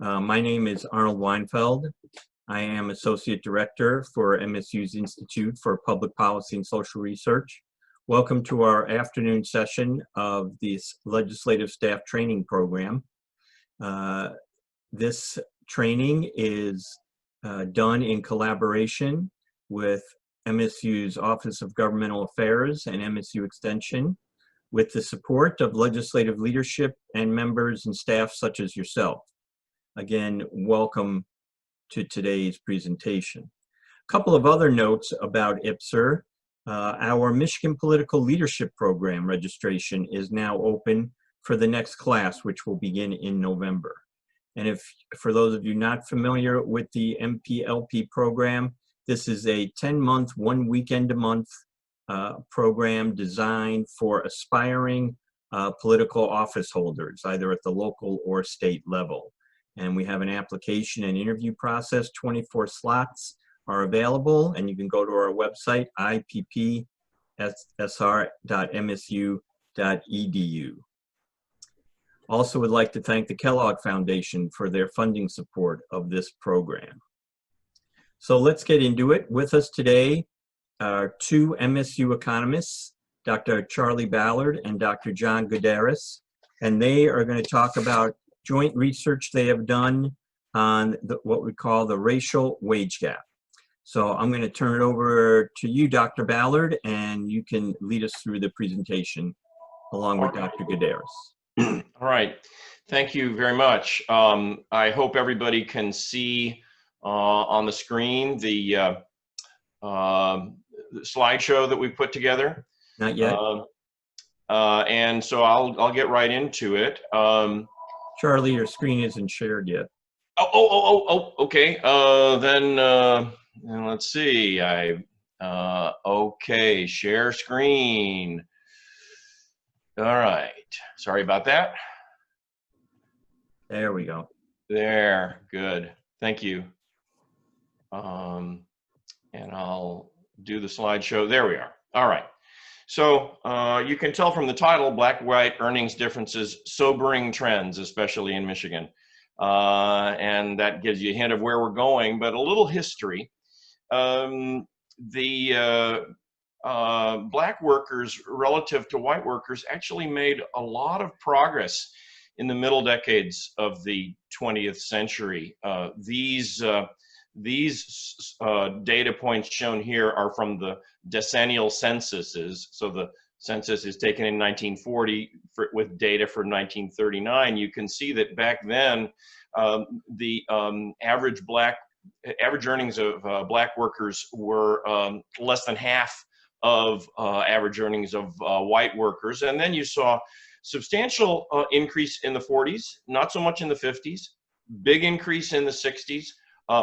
My name is Arnold Weinfeld. I am Associate Director for MSU's Institute for Public Policy and Social Research. Welcome to our afternoon session of this Legislative Staff Training Program. This training is done in collaboration with MSU's Office of Governmental Affairs and MSU Extension, with the support of legislative leadership and members and staff such as yourself. Again, welcome to today's presentation. A couple of other notes about IPPSR. Our Michigan Political Leadership Program registration is now open for the next class, which will begin in November. And for those of you not familiar with the MPLP program, this is a 10-month, one weekend a month program designed for aspiring political office holders, either at the local or state level. And we have an application and interview process. 24 slots are available, and you can go to our website, IPPSR.msu.edu. Also would like to thank the Kellogg Foundation for their funding support of this program. So let's get into it. With us today are two MSU economists, Dr. Charlie Ballard and Dr. John Goddeeris, and they are going to talk about joint research they have done on what we call the racial wage gap. So I'm going to turn it over to you, Dr. Ballard, and you can lead us through the presentation along with Dr. Goddeeris. All right. Thank you very much. I hope everybody can see on the screen the slideshow that we put together. Not yet. And so I'll get right into it. Charlie, your screen isn't shared yet. Okay. Then let's see. Okay, share screen. All right. Sorry about that. There we go. There. Good. Thank you. And I'll do the slideshow. There we are. All right. So you can tell from the title, Black-White Earnings Differences, Sobering Trends, especially in Michigan. And that gives you a hint of where we're going, but a little history. Black workers relative to white workers actually made a lot of progress in the middle decades of the 20th century. These data points shown here are from the decennial censuses. So the census is taken in 1940 with data for 1939. You can see that back then, the average earnings of black workers were less than half of average earnings of white workers. And then you saw substantial increase in the 40s, not so much in the 50s, big increase in the 60s.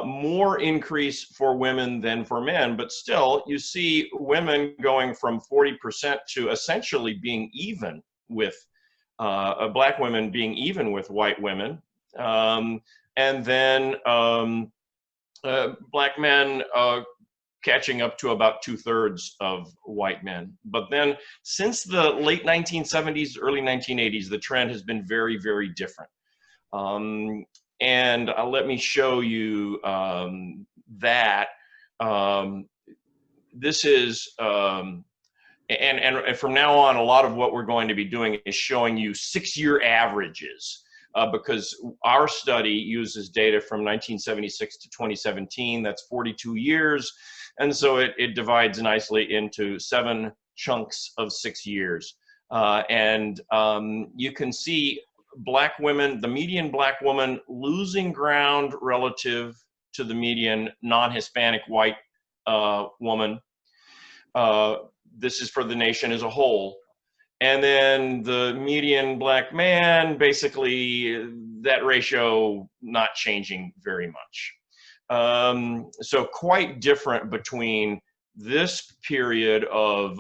More increase for women than for men, but still you see women going from 40% to essentially being even with black women being even with white women, and then black men catching up to about 2/3 of white men. But then since the late 1970s, early 1980s, the trend has been very, very different. And let me show you that. This is, and from now on, a lot of what we're going to be doing is showing you 6-year averages, because our study uses data from 1976 to 2017. That's 42 years. And so it divides nicely into 7 chunks of 6 years. And you can see black women, the median black woman losing ground relative to the median non-Hispanic white woman. This is for the nation as a whole. And then the median black man, basically that ratio not changing very much. So quite different between this period of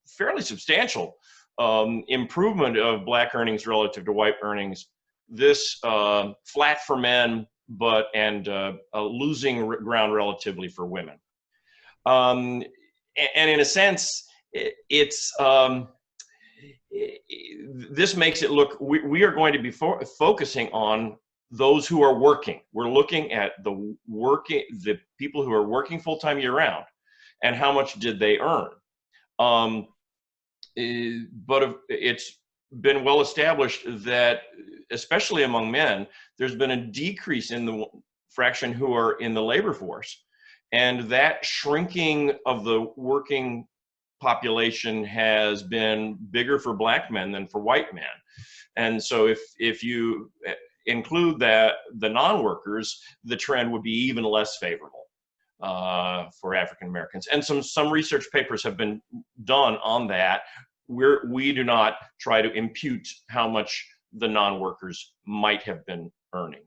fairly substantial improvement of black earnings relative to white earnings, this flat for men, and losing ground relatively for women. And in a sense, it's this makes it look, we are going to be focusing on those who are working. We're looking at the people who are working full-time year-round, and how much did they earn. But it's been well established that, especially among men, there's been a decrease in the fraction who are in the labor force, and that shrinking of the working population has been bigger for black men than for white men. And so if you include that, the non-workers, the trend would be even less favorable for African Americans. And some research papers have been done on that. We do not try to impute how much the non-workers might have been earning.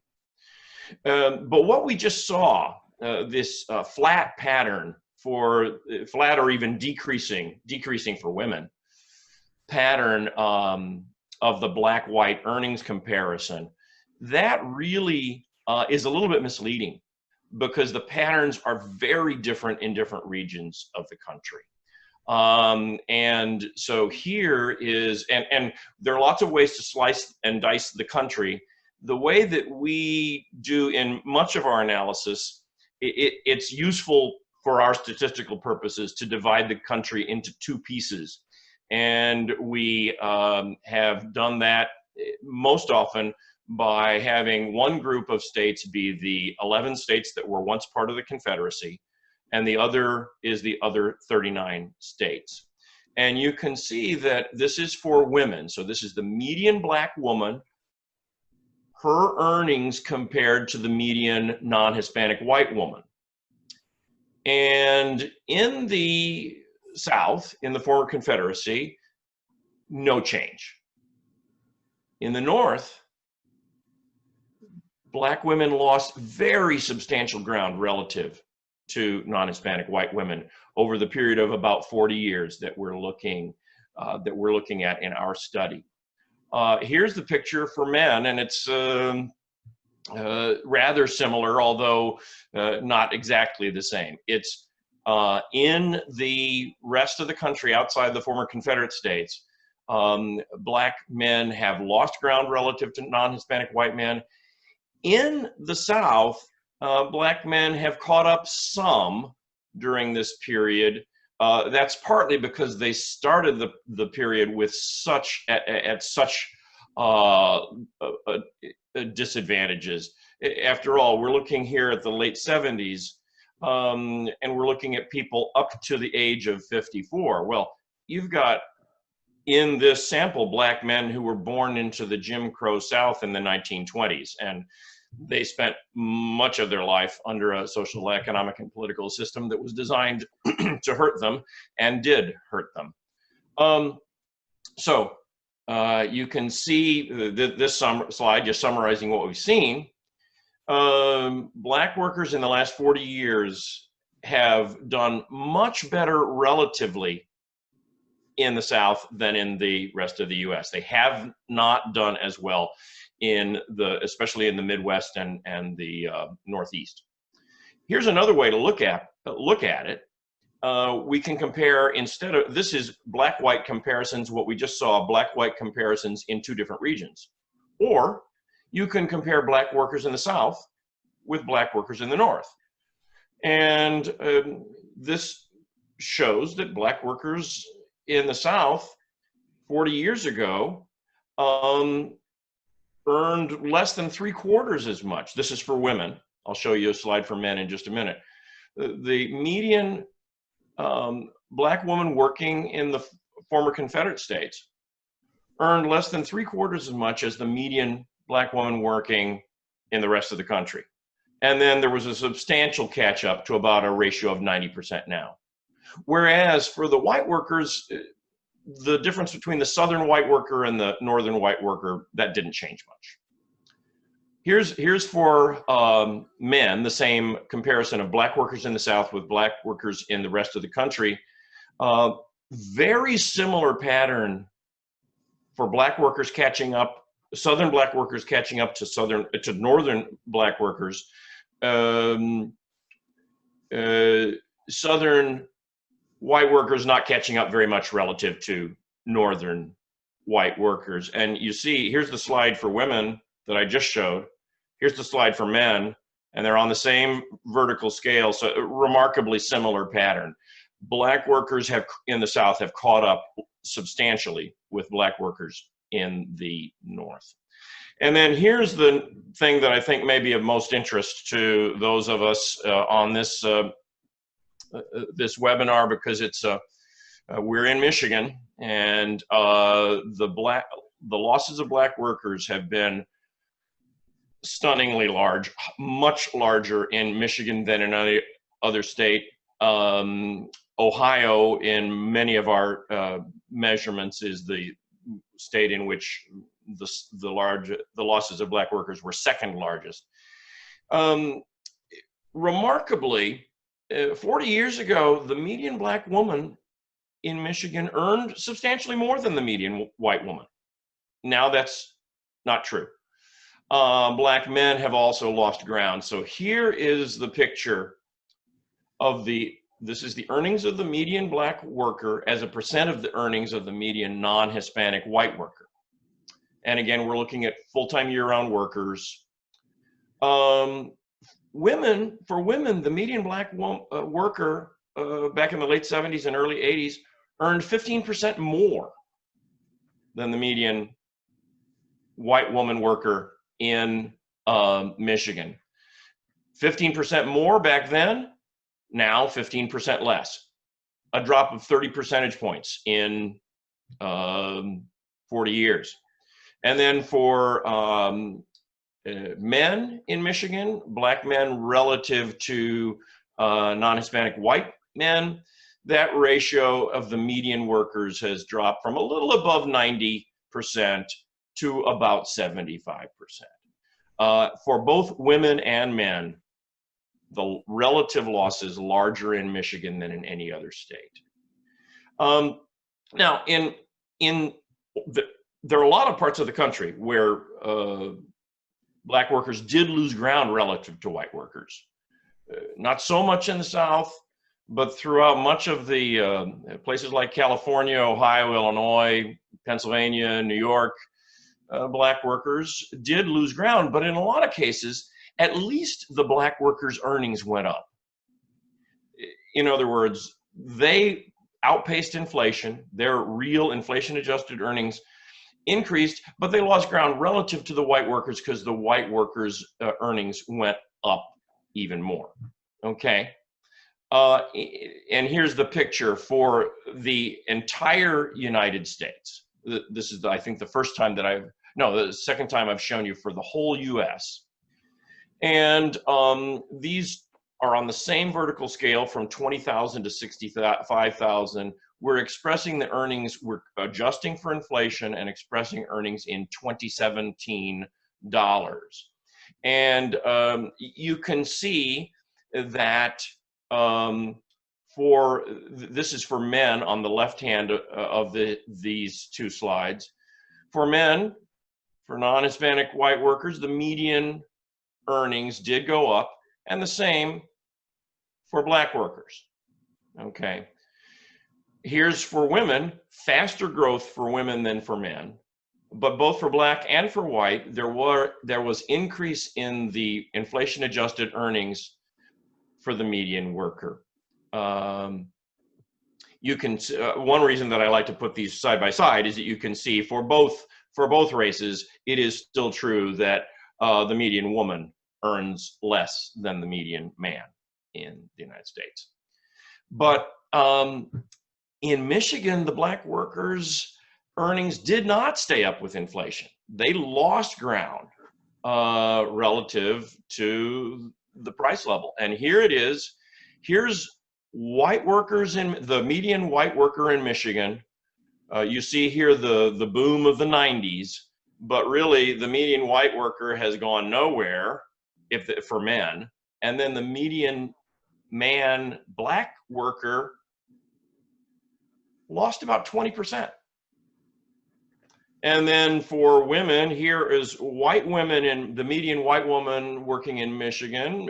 But what we just saw, this flat pattern for flat or even decreasing for women pattern of the black-white earnings comparison, that really is a little bit misleading, because the patterns are very different in different regions of the country. And so here is, and there are lots of ways to slice and dice the country. The way that we do in much of our analysis, it's useful for our statistical purposes to divide the country into two pieces. And we have done that most often by having one group of states be the 11 states that were once part of the Confederacy, and the other is the other 39 states. And you can see that this is for women. So this is the median black woman, her earnings compared to the median non-Hispanic white woman. And in the South, in the former Confederacy, no change. In the North, black women lost very substantial ground relative to non-Hispanic white women over the period of about 40 years that we're looking at in our study. Here's the picture for men, and it's rather similar, although not exactly the same. It's in the rest of the country outside the former Confederate states, black men have lost ground relative to non-Hispanic white men. In the South, black men have caught up some during this period. That's partly because they started the period with such disadvantages. After all, we're looking here at the late 70s, and we're looking at people up to the age of 54. Well, you've got in this sample black men who were born into the Jim Crow South in the 1920s, and they spent much of their life under a social, economic, and political system that was designed to hurt them, and did hurt them. So you can see this slide just summarizing what we've seen. Black workers in the last 40 years have done much better relatively in the South than in the rest of the US. They have not done as well especially in the Midwest and the Northeast. Here's another way to look at it. We can compare, instead of, this is black-white comparisons, what we just saw, black-white comparisons in two different regions. Or you can compare black workers in the South with black workers in the North. And this shows that black workers in the South 40 years ago earned less than 3/4 as much. This is for women. I'll show you a slide for men in just a minute. The median black woman working in the former Confederate states earned less than 3/4 as much as the median black woman working in the rest of the country. And then there was a substantial catch up to about a ratio of 90% now. Whereas for the white workers, the difference between the southern white worker and the northern white worker, that didn't change much. Here's for men, the same comparison of black workers in the South with black workers in the rest of the country. Very similar pattern for black workers catching up, southern black workers catching up to northern black workers. Southern white workers not catching up very much relative to northern white workers. And you see, here's the slide for women that I just showed. Here's the slide for men, and they're on the same vertical scale, so a remarkably similar pattern. Black workers in the South have caught up substantially with black workers in the North. And then here's the thing that I think may be of most interest to those of us on this this webinar, because it's we're in Michigan, and the losses of black workers have been stunningly large, much larger in Michigan than in any other state. Ohio, in many of our measurements, is the state in which the losses of black workers were second largest. Remarkably, 40 years ago, the median black woman in Michigan earned substantially more than the median white woman. Now that's not true. Black men have also lost ground. So here is the picture of this is the earnings of the median black worker as a percent of the earnings of the median non-Hispanic white worker. And again, we're looking at full-time year-round workers. For women, the median black worker back in the late 70s and early 80s earned 15% more than the median white woman worker in Michigan. 15% more back then, now 15% less. A drop of 30 percentage points in 40 years. And then for men in Michigan, black men relative to non-Hispanic white men, that ratio of the median workers has dropped from a little above 90% to about 75%. For both women and men, the relative loss is larger in Michigan than in any other state. Now, there are a lot of parts of the country where black workers did lose ground relative to white workers. Not so much in the South, but throughout much of the places like California, Ohio, Illinois, Pennsylvania, New York, black workers did lose ground, but in a lot of cases, at least the black workers' earnings went up. In other words, they outpaced inflation. Their real inflation-adjusted earnings increased, but they lost ground relative to the white workers because the white workers' earnings went up even more. Okay? And here's the picture for the entire United States. This is, I think, the first time that the second time I've shown you for the whole US. And these are on the same vertical scale from 20,000 to 65,000. We're expressing the earnings, we're adjusting for inflation and expressing earnings in 2017 dollars. And you can see that this is for men on the left hand of these two slides. For men, for non-Hispanic white workers, the median earnings did go up, and the same for black workers. Okay. Here's for women, faster growth for women than for men, but both for black and for white, there was increase in the inflation-adjusted earnings for the median worker. You can one reason that I like to put these side by side is that you can see for both races, it is still true that the median woman earns less than the median man in the United States. But in Michigan, the black workers' earnings did not stay up with inflation. They lost ground relative to the price level. And here it is. Here's white workers in the median white worker in Michigan. You see here the boom of the 90s, but really the median white worker has gone nowhere for men. And then the median man black worker lost about 20%. And then for women, here is white women, and the median white woman working in Michigan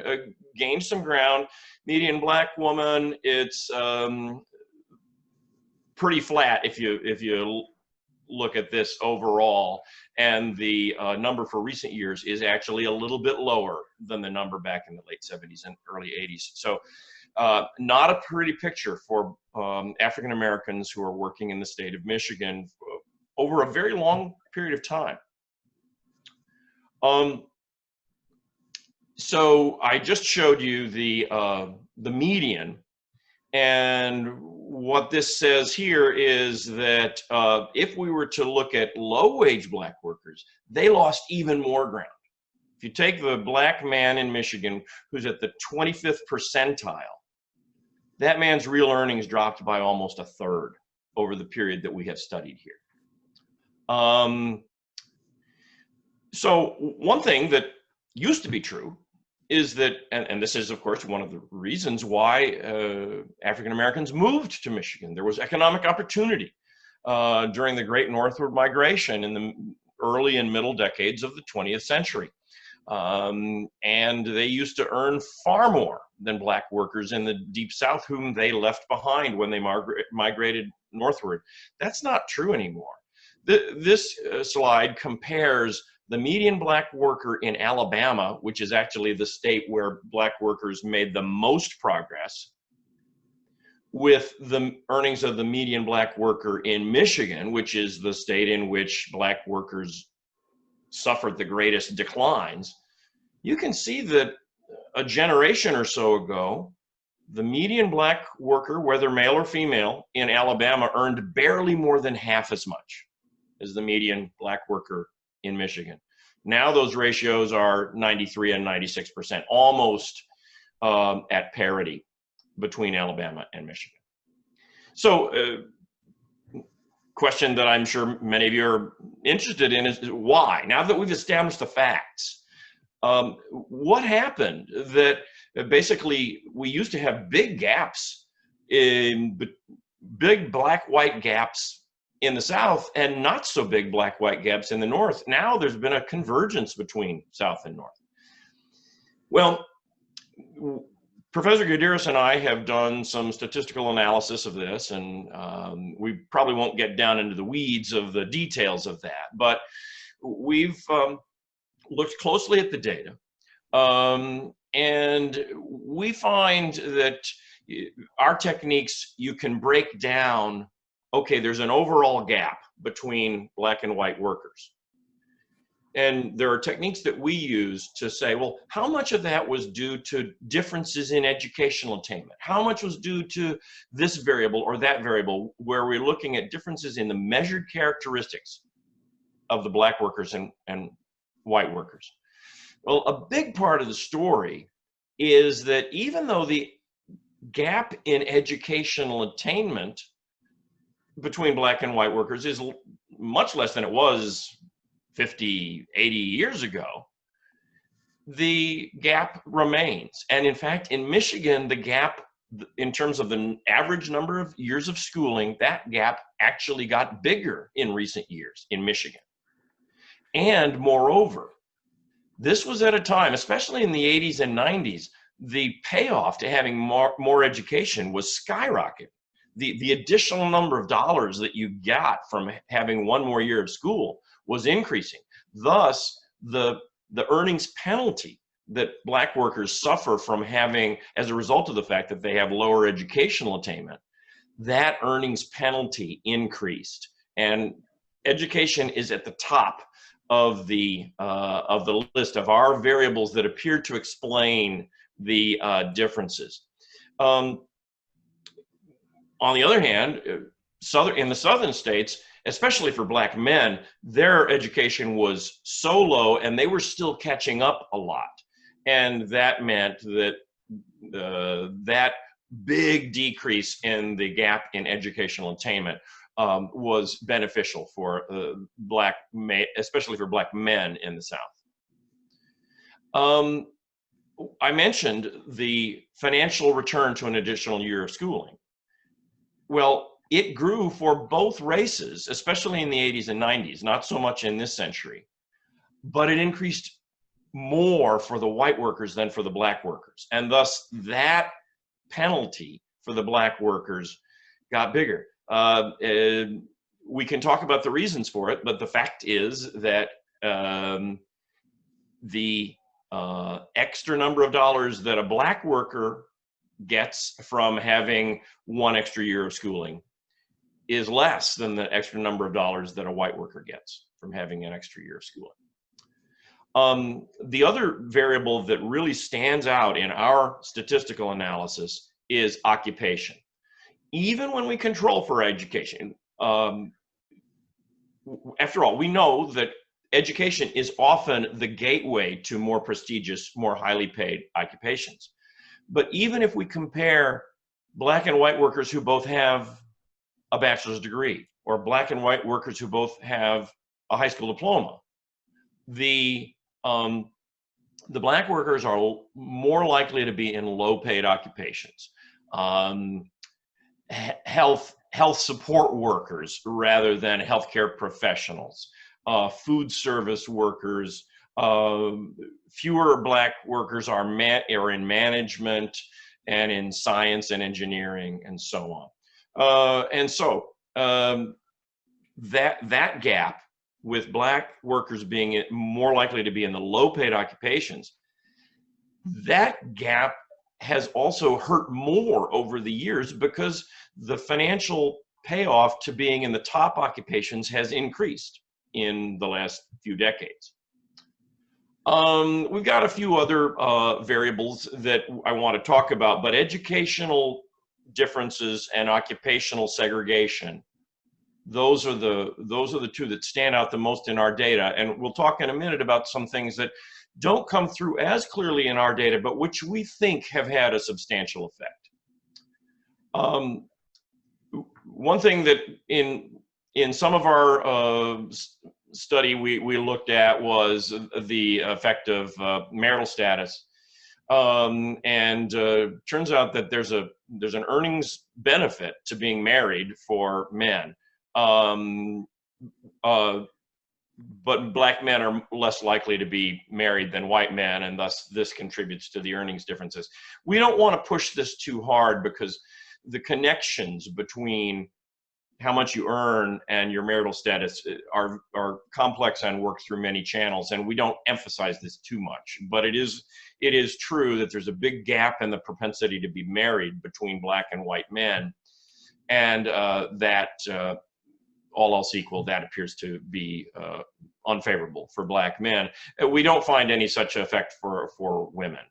gained some ground. Median black woman, it's pretty flat if you look at this overall, and the number for recent years is actually a little bit lower than the number back in the late 70s and early 80s. So not a pretty picture for African Americans who are working in the state of Michigan over a very long period of time. So I just showed you the median, and what this says here is that if we were to look at low-wage black workers, they lost even more ground. If you take the black man in Michigan who's at the 25th percentile, that man's real earnings dropped by almost a third over the period that we have studied here. So one thing that used to be true is that, and this is of course one of the reasons why African Americans moved to Michigan. There was economic opportunity during the Great Northward Migration in the early and middle decades of the 20th century. And they used to earn far more than black workers in the Deep South, whom they left behind when they migrated northward. That's not true anymore. This slide compares the median black worker in Alabama, which is actually the state where black workers made the most progress, with the earnings of the median black worker in Michigan, which is the state in which black workers suffered the greatest declines. You can see that a generation or so ago, the median black worker, whether male or female, in Alabama earned barely more than half as much as the median black worker in Michigan. Now those ratios are 93 and 96%, almost at parity between Alabama and Michigan. So question that I'm sure many of you are interested in is why? Now that we've established the facts, what happened that basically we used to have big gaps, big black-white gaps in the South and not so big black-white gaps in the North. Now there's been a convergence between South and North. Well, Professor Goddeeris and I have done some statistical analysis of this, and we probably won't get down into the weeds of the details of that, but we've looked closely at the data, and we find that our techniques, you can break down, okay, there's an overall gap between black and white workers. And there are techniques that we use to say, well, how much of that was due to differences in educational attainment? How much was due to this variable or that variable, where we're looking at differences in the measured characteristics of the black workers and white workers? Well, a big part of the story is that even though the gap in educational attainment between black and white workers is much less than it was 50, 80 years ago, the gap remains. And in fact, in Michigan, the gap in terms of the average number of years of schooling, that gap actually got bigger in recent years in Michigan. And moreover, this was at a time, especially in the 80s and 90s, the payoff to having more education was skyrocketing. The additional number of dollars that you got from having one more year of school was increasing. Thus, the earnings penalty that black workers suffer from having, as a result of the fact that they have lower educational attainment, that earnings penalty increased. And education is at the top of the list of our variables that appear to explain the differences. On the other hand, in the southern states, especially for black men, their education was so low and they were still catching up a lot. And that meant that that big decrease in the gap in educational attainment was beneficial for especially for black men in the South. I mentioned the financial return to an additional year of schooling. Well, it grew for both races, especially in the 80s and 90s, not so much in this century, but it increased more for the white workers than for the black workers. And thus that penalty for the black workers got bigger. we can talk about the reasons for it, but the fact is that the extra number of dollars that a black worker gets from having one extra year of schooling is less than the extra number of dollars that a white worker gets from having an extra year of schooling. The other variable that really stands out in our statistical analysis is occupation. Even when we control for education, after all, we know that education is often the gateway to more prestigious, more highly paid occupations. But even if we compare black and white workers who both have a bachelor's degree, or black and white workers who both have a high school diploma, the black workers are more likely to be in low-paid occupations, health support workers rather than healthcare professionals, food service workers. Fewer black workers are in management and in science and engineering and so on. That gap, with black workers being more likely to be in the low-paid occupations, that gap has also hurt more over the years because the financial payoff to being in the top occupations has increased in the last few decades. We've got a few other variables that I want to talk about, but educational differences and occupational segregation, those are the two that stand out the most in our data. And we'll talk in a minute about some things that don't come through as clearly in our data, but which we think have had a substantial effect. One thing that in some of our study we looked at was the effect of marital status. Turns out that there's an earnings benefit to being married for men. But black men are less likely to be married than white men, and thus this contributes to the earnings differences. We don't want to push this too hard because the connections between how much you earn and your marital status are complex and work through many channels, and we don't emphasize this too much. But it is true that there's a big gap in the propensity to be married between black and white men, and all else equal, that appears to be unfavorable for black men. We don't find any such effect for women.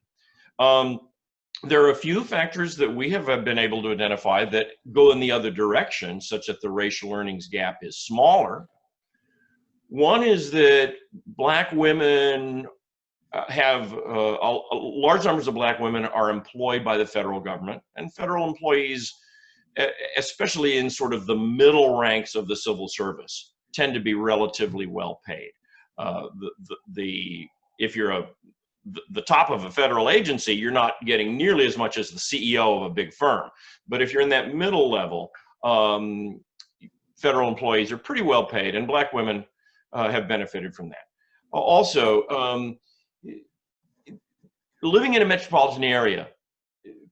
There are a few factors that we have been able to identify that go in the other direction, such that the racial earnings gap is smaller. One is that black women large numbers of black women are employed by the federal government, and federal employees, especially in sort of the middle ranks of the civil service, tend to be relatively well paid. If you're the top of a federal agency, you're not getting nearly as much as the CEO of a big firm. But if you're in that middle level, federal employees are pretty well paid, and black women have benefited from that. Also, living in a metropolitan area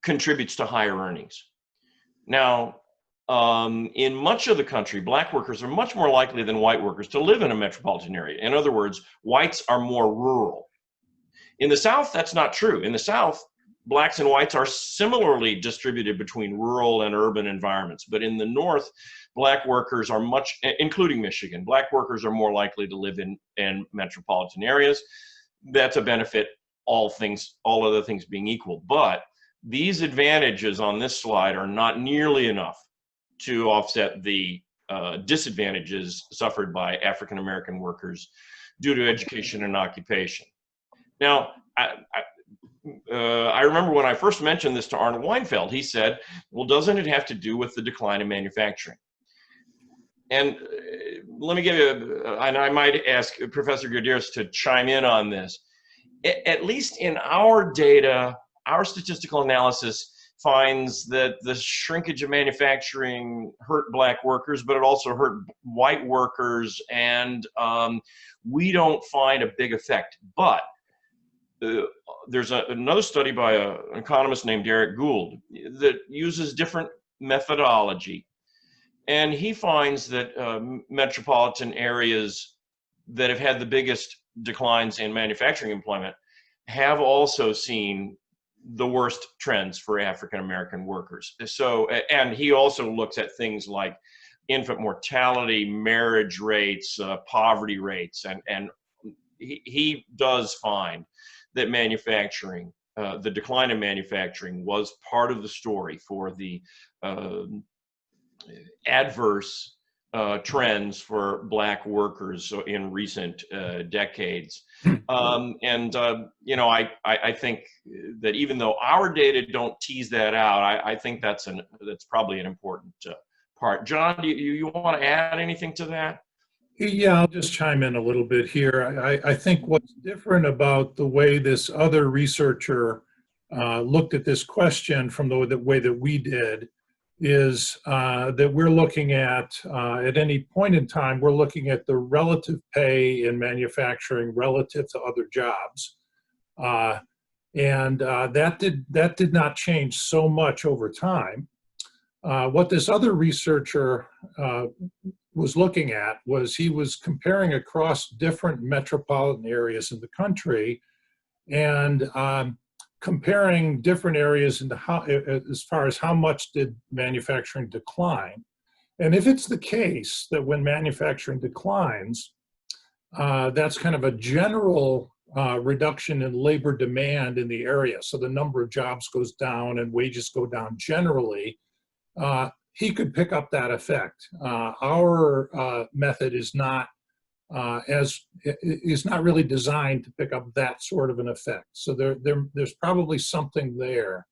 contributes to higher earnings. Now, in much of the country, black workers are much more likely than white workers to live in a metropolitan area. In other words, whites are more rural. In the South, that's not true. In the South, blacks and whites are similarly distributed between rural and urban environments. But in the North, black workers are including Michigan, black workers are more likely to live in metropolitan areas. That's a benefit, all other things being equal. But these advantages on this slide are not nearly enough to offset the disadvantages suffered by African-American workers due to education and occupation. Now, I remember when I first mentioned this to Arnold Weinfeld, he said, well, doesn't it have to do with the decline in manufacturing? And let me give you, and I might ask Professor Goddeeris to chime in on this. At least in our data, our statistical analysis finds that the shrinkage of manufacturing hurt black workers, but it also hurt white workers, and we don't find a big effect. But there's another study by an economist named Derek Gould that uses different methodology. And he finds that metropolitan areas that have had the biggest declines in manufacturing employment have also seen the worst trends for African American workers. So, and he also looks at things like infant mortality, marriage rates, poverty rates, and he does find that manufacturing, the decline in manufacturing, was part of the story for the adverse trends for Black workers in recent decades. You know, I think that even though our data don't tease that out, I think that's probably an important part. John, do you want to add anything to that? Yeah, I'll just chime in a little bit here. I think what's different about the way this other researcher looked at this question from the way that we did is that we're looking at any point in time, we're looking at the relative pay in manufacturing relative to other jobs. That did not change so much over time. What this other researcher was looking at was he was comparing across different metropolitan areas in the country and comparing different areas into as far as how much did manufacturing decline. And if it's the case that when manufacturing declines, that's kind of a general reduction in labor demand in the area. So the number of jobs goes down and wages go down generally. He could pick up that effect. Our method is not really designed to pick up that sort of an effect. So there's probably something there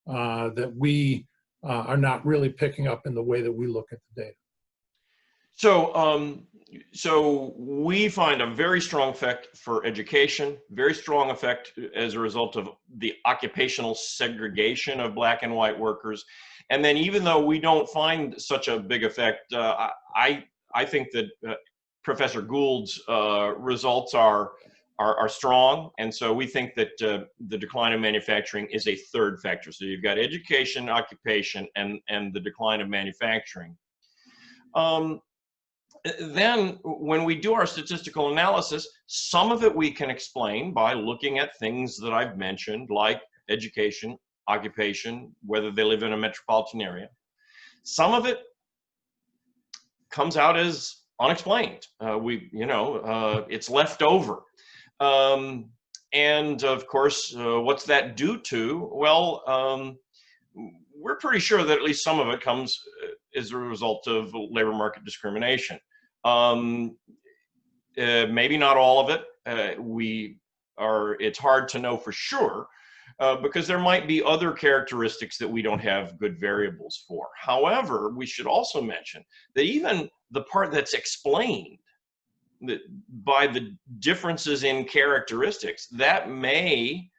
that we are not really picking up in the way that we look at the data. So we find a very strong effect for education, very strong effect as a result of the occupational segregation of Black and white workers. And then even though we don't find such a big effect, I think that Professor Gould's results are strong. And so we think that the decline of manufacturing is a third factor. So you've got education, occupation, and the decline of manufacturing. Then when we do our statistical analysis, some of it we can explain by looking at things that I've mentioned, like education, occupation, whether they live in a metropolitan area. Some of it comes out as unexplained. It's left over. And of course, what's that due to? Well, we're pretty sure that at least some of it comes as a result of labor market discrimination. Maybe not all of it. It's hard to know for sure because there might be other characteristics that we don't have good variables for. However, we should also mention that even the part that's explained by the differences in characteristics, that may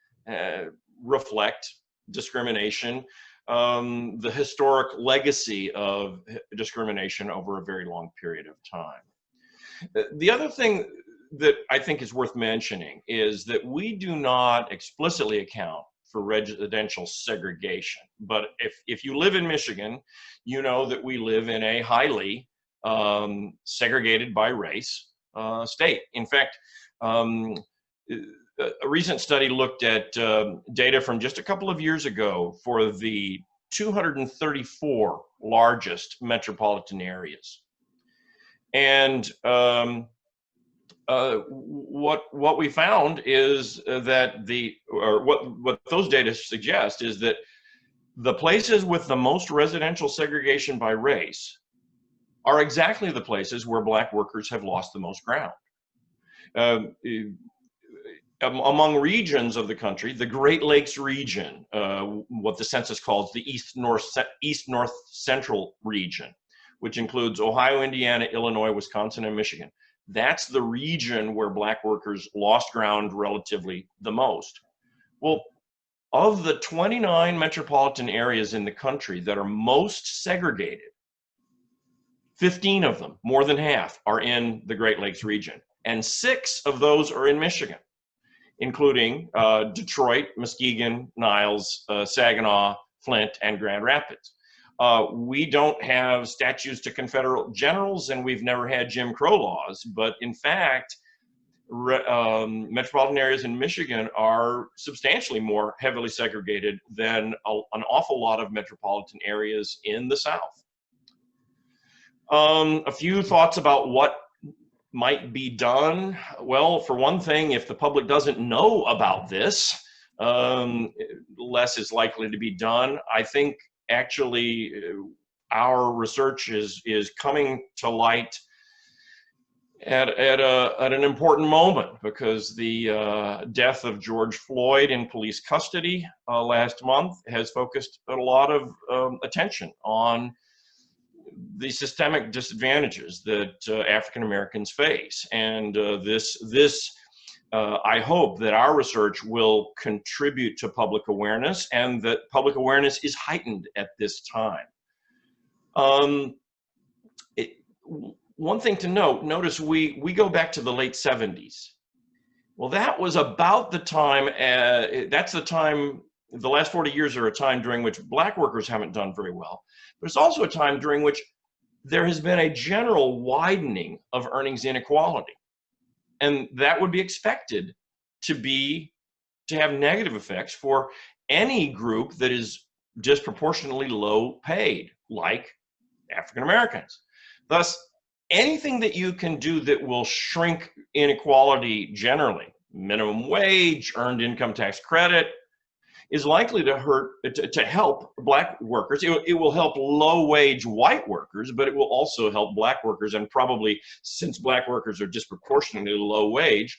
reflect discrimination, the historic legacy of discrimination over a very long period of time. The other thing that I think is worth mentioning is that we do not explicitly account for residential segregation. But if you live in Michigan, you know that we live in a highly segregated by race state. In fact, a recent study looked at data from just a couple of years ago for the 234 largest metropolitan areas. And what we found is that what those data suggest is that the places with the most residential segregation by race are exactly the places where Black workers have lost the most ground. Among regions of the country, the Great Lakes region, what the census calls the East-North Central region, which includes Ohio, Indiana, Illinois, Wisconsin, and Michigan. That's the region where Black workers lost ground relatively the most. Well, of the 29 metropolitan areas in the country that are most segregated, 15 of them, more than half, are in the Great Lakes region. And 6 of those are in Michigan, including Detroit, Muskegon, Niles, Saginaw, Flint, and Grand Rapids. We don't have statutes to Confederate generals, and we've never had Jim Crow laws. But in fact, metropolitan areas in Michigan are substantially more heavily segregated than an awful lot of metropolitan areas in the South. A few thoughts about what might be done. Well, for one thing, if the public doesn't know about this, less is likely to be done. I think actually our research is coming to light at an important moment, because the death of George Floyd in police custody last month has focused a lot of attention on the systemic disadvantages that African Americans face. And I hope that our research will contribute to public awareness, and that public awareness is heightened at this time. One thing to notice we go back to the late 70s. Well, that was about the time, that's the time, the last 40 years are a time during which Black workers haven't done very well. But it's also a time during which there has been a general widening of earnings inequality. And that would be expected to have negative effects for any group that is disproportionately low paid, like African Americans. Thus, anything that you can do that will shrink inequality generally, minimum wage, earned income tax credit, is likely to help Black workers. It will help low-wage white workers, but it will also help Black workers, and probably, since Black workers are disproportionately low wage,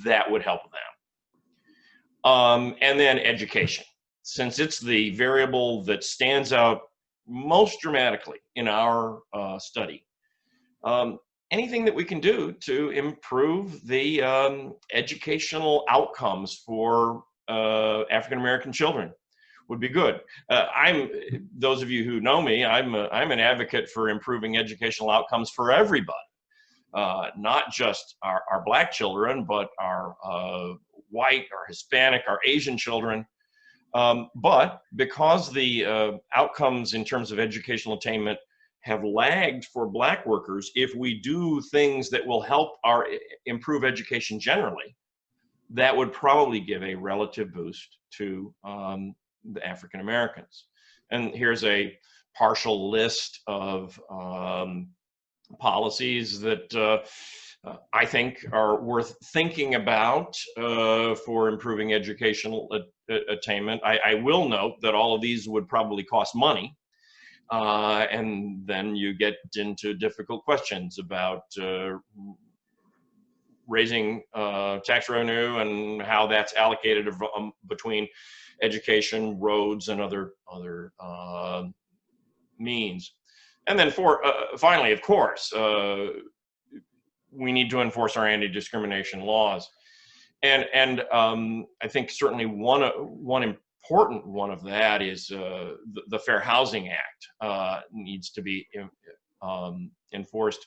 that would help them. And then education, since it's the variable that stands out most dramatically in our study. Anything that we can do to improve the educational outcomes for African American children would be good. Those of you who know me, I'm an advocate for improving educational outcomes for everybody, not just our Black children, but our white, our Hispanic, our Asian children. But because the outcomes in terms of educational attainment have lagged for Black workers, if we do things that will help improve education generally, that would probably give a relative boost to the African Americans. And here's a partial list of policies that I think are worth thinking about for improving educational attainment. I will note that all of these would probably cost money. And then you get into difficult questions about raising tax revenue and how that's allocated between education, roads, and other means. And then finally, of course, we need to enforce our anti-discrimination laws. And I think certainly one important one of that is the Fair Housing Act needs to be enforced.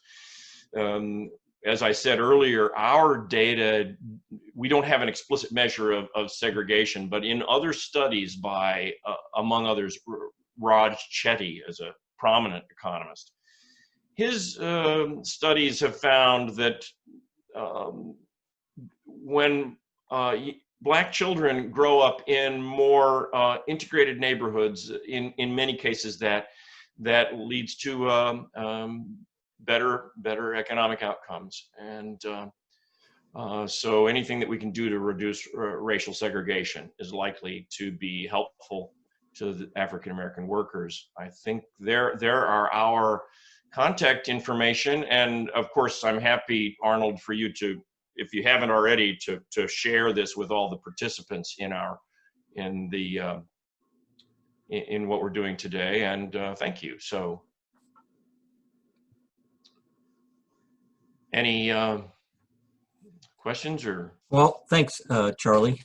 As I said earlier, our data, we don't have an explicit measure of segregation, but in other studies by, among others, Raj Chetty is a prominent economist. His studies have found that when Black children grow up in more integrated neighborhoods, in many cases that leads to better economic outcomes. And so anything that we can do to reduce racial segregation is likely to be helpful to the African American workers. I think there are our contact information, and of course I'm happy, Arnold, for you to, if you haven't already, to share this with all the participants in what we're doing today. And thank you. So, any questions or? Well, thanks, Charlie.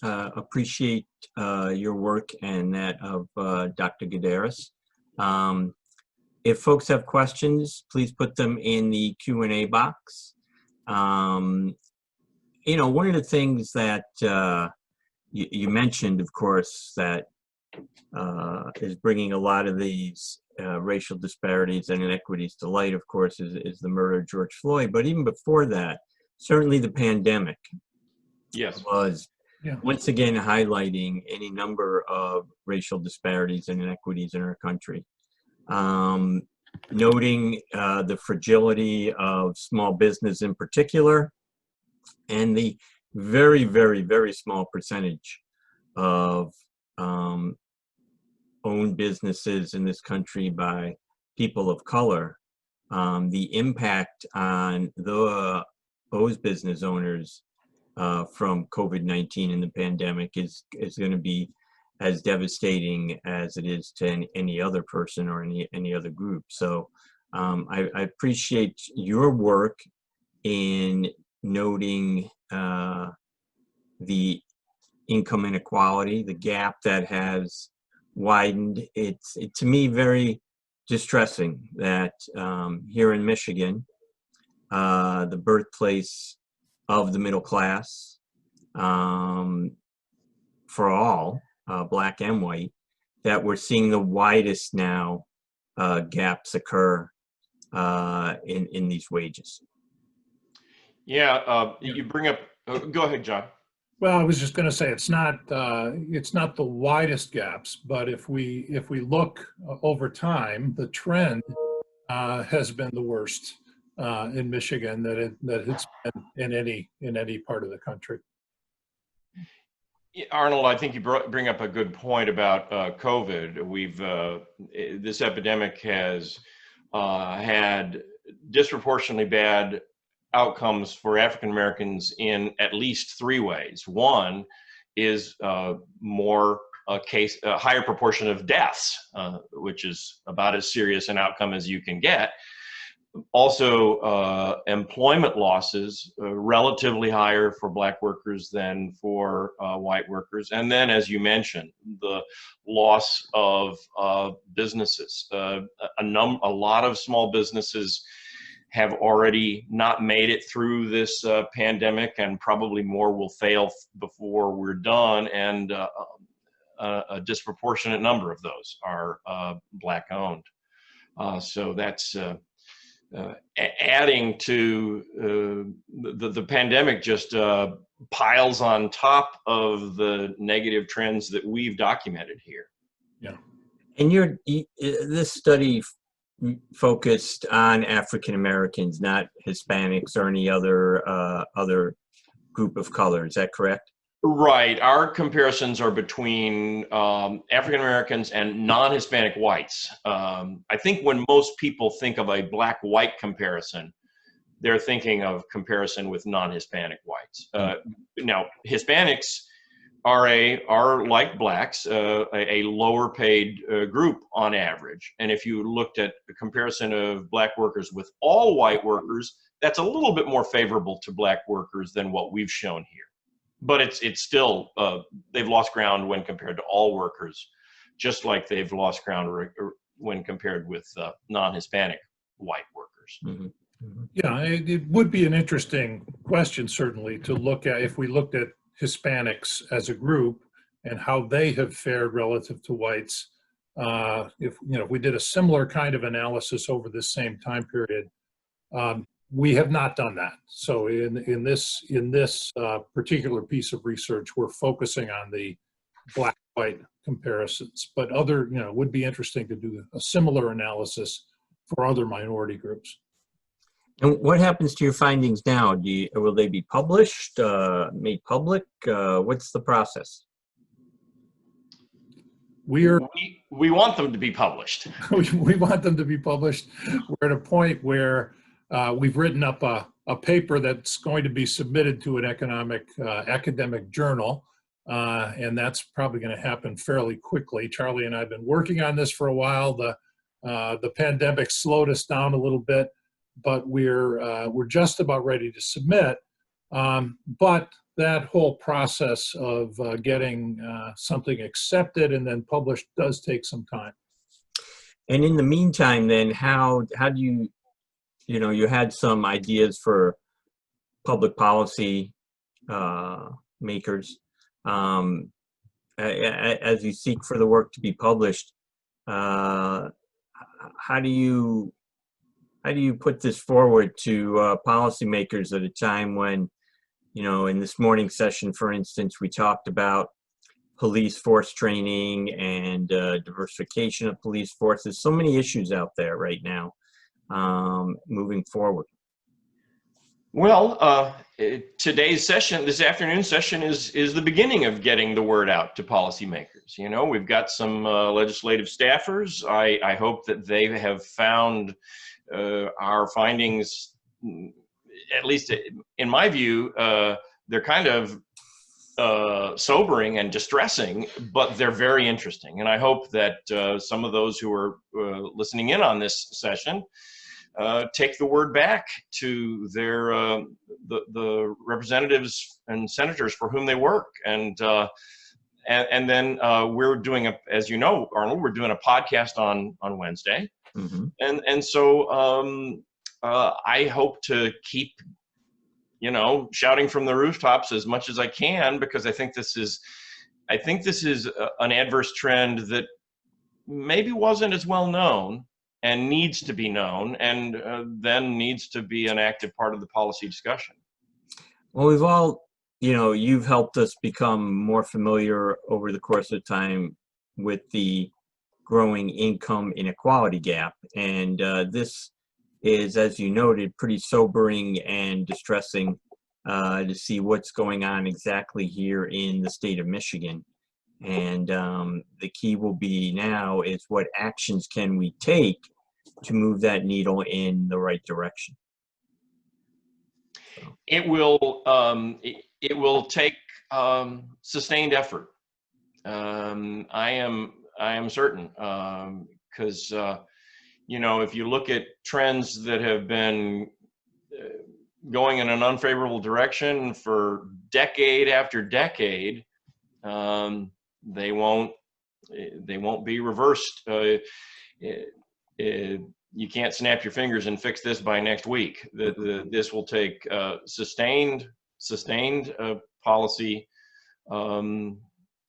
Appreciate your work and that of Dr. Goddeeris. If folks have questions, please put them in the Q&A box. You know, one of the things that you mentioned, of course, that is bringing a lot of these racial disparities and inequities to light, of course, is the murder of George Floyd. But even before that, certainly the pandemic was once again highlighting any number of racial disparities and inequities in our country. Noting the fragility of small business in particular, and the very, very, very small percentage of owned businesses in this country by people of color. The impact on those business owners from COVID-19 and the pandemic is going to be as devastating as it is to any other person or any other group. So I appreciate your work in noting the income inequality, the gap that has widened. It's to me very distressing that here in Michigan, the birthplace of the middle class for all, Black and white, that we're seeing the widest now gaps occur in these wages. Yeah, you bring up. Go ahead, John. Well, I was just going to say it's not the widest gaps, but if we look over time, the trend has been the worst in Michigan that it's been in any part of the country. Arnold, I think you bring up a good point about COVID. This epidemic has had disproportionately bad outcomes for African Americans in at least 3 ways. One is a higher proportion of deaths, which is about as serious an outcome as you can get. Also, employment losses, relatively higher for Black workers than for white workers. And then, as you mentioned, the loss of businesses. A lot of small businesses have already not made it through this pandemic, and probably more will fail before we're done. And a disproportionate number of those are Black owned. So that's adding to the pandemic just piles on top of the negative trends that we've documented here. Yeah. And this study focused on African Americans, not Hispanics or any other group of color. Is that correct? Right. Our comparisons are between African Americans and non-Hispanic whites. I think when most people think of a Black-white comparison, they're thinking of comparison with non-Hispanic whites. Now, Hispanics are like Blacks, a lower paid group on average. And if you looked at the comparison of Black workers with all white workers, that's a little bit more favorable to Black workers than what we've shown here. But it's still, they've lost ground when compared to all workers, just like they've lost ground when compared with non-Hispanic white workers. Mm-hmm. Mm-hmm. Yeah, it would be an interesting question, certainly, to look at if we looked at Hispanics as a group and how they have fared relative to whites. If we did a similar kind of analysis over this same time period, we have not done that. So in this particular piece of research, we're focusing on the Black-white comparisons. But it would be interesting to do a similar analysis for other minority groups. And what happens to your findings now? Will they be published, made public? What's the process? We want them to be published. We want them to be published. We're at a point where we've written up a paper that's going to be submitted to an academic journal, and that's probably going to happen fairly quickly. Charlie and I have been working on this for a while. The pandemic slowed us down a little bit, but we're just about ready to submit. But that whole process of getting something accepted and then published does take some time. And in the meantime, then, how do you had some ideas for public policy makers. as you seek for the work to be published, how do you put this forward to policymakers at a time when, you know, in this morning session, for instance, we talked about police force training and diversification of police forces. So many issues out there right now moving forward. Well, today's session, this afternoon session, is the beginning of getting the word out to policymakers. You know, we've got some legislative staffers. I hope that they have found our findings, at least in my view, they're kind of sobering and distressing, but they're very interesting. And I hope that some of those who are listening in on this session take the word back to their the representatives and senators for whom they work, and then we're doing as you know, Arnold, we're doing a podcast on Wednesday, and so I hope to keep, you know, shouting from the rooftops as much as I can, because I think this is an adverse trend that maybe wasn't as well known and needs to be known, and then needs to be an active part of the policy discussion. Well, we've all, you know, you've helped us become more familiar over the course of time with the growing income inequality gap. And this is, as you noted, pretty sobering and distressing to see what's going on exactly here in the state of Michigan. And the key will be now is what actions can we take to move that needle in the right direction. So. It will take sustained effort. I am certain, because you know, if you look at trends that have been going in an unfavorable direction for decade after decade, they won't be reversed. You can't snap your fingers and fix this by next week. This will take sustained policy.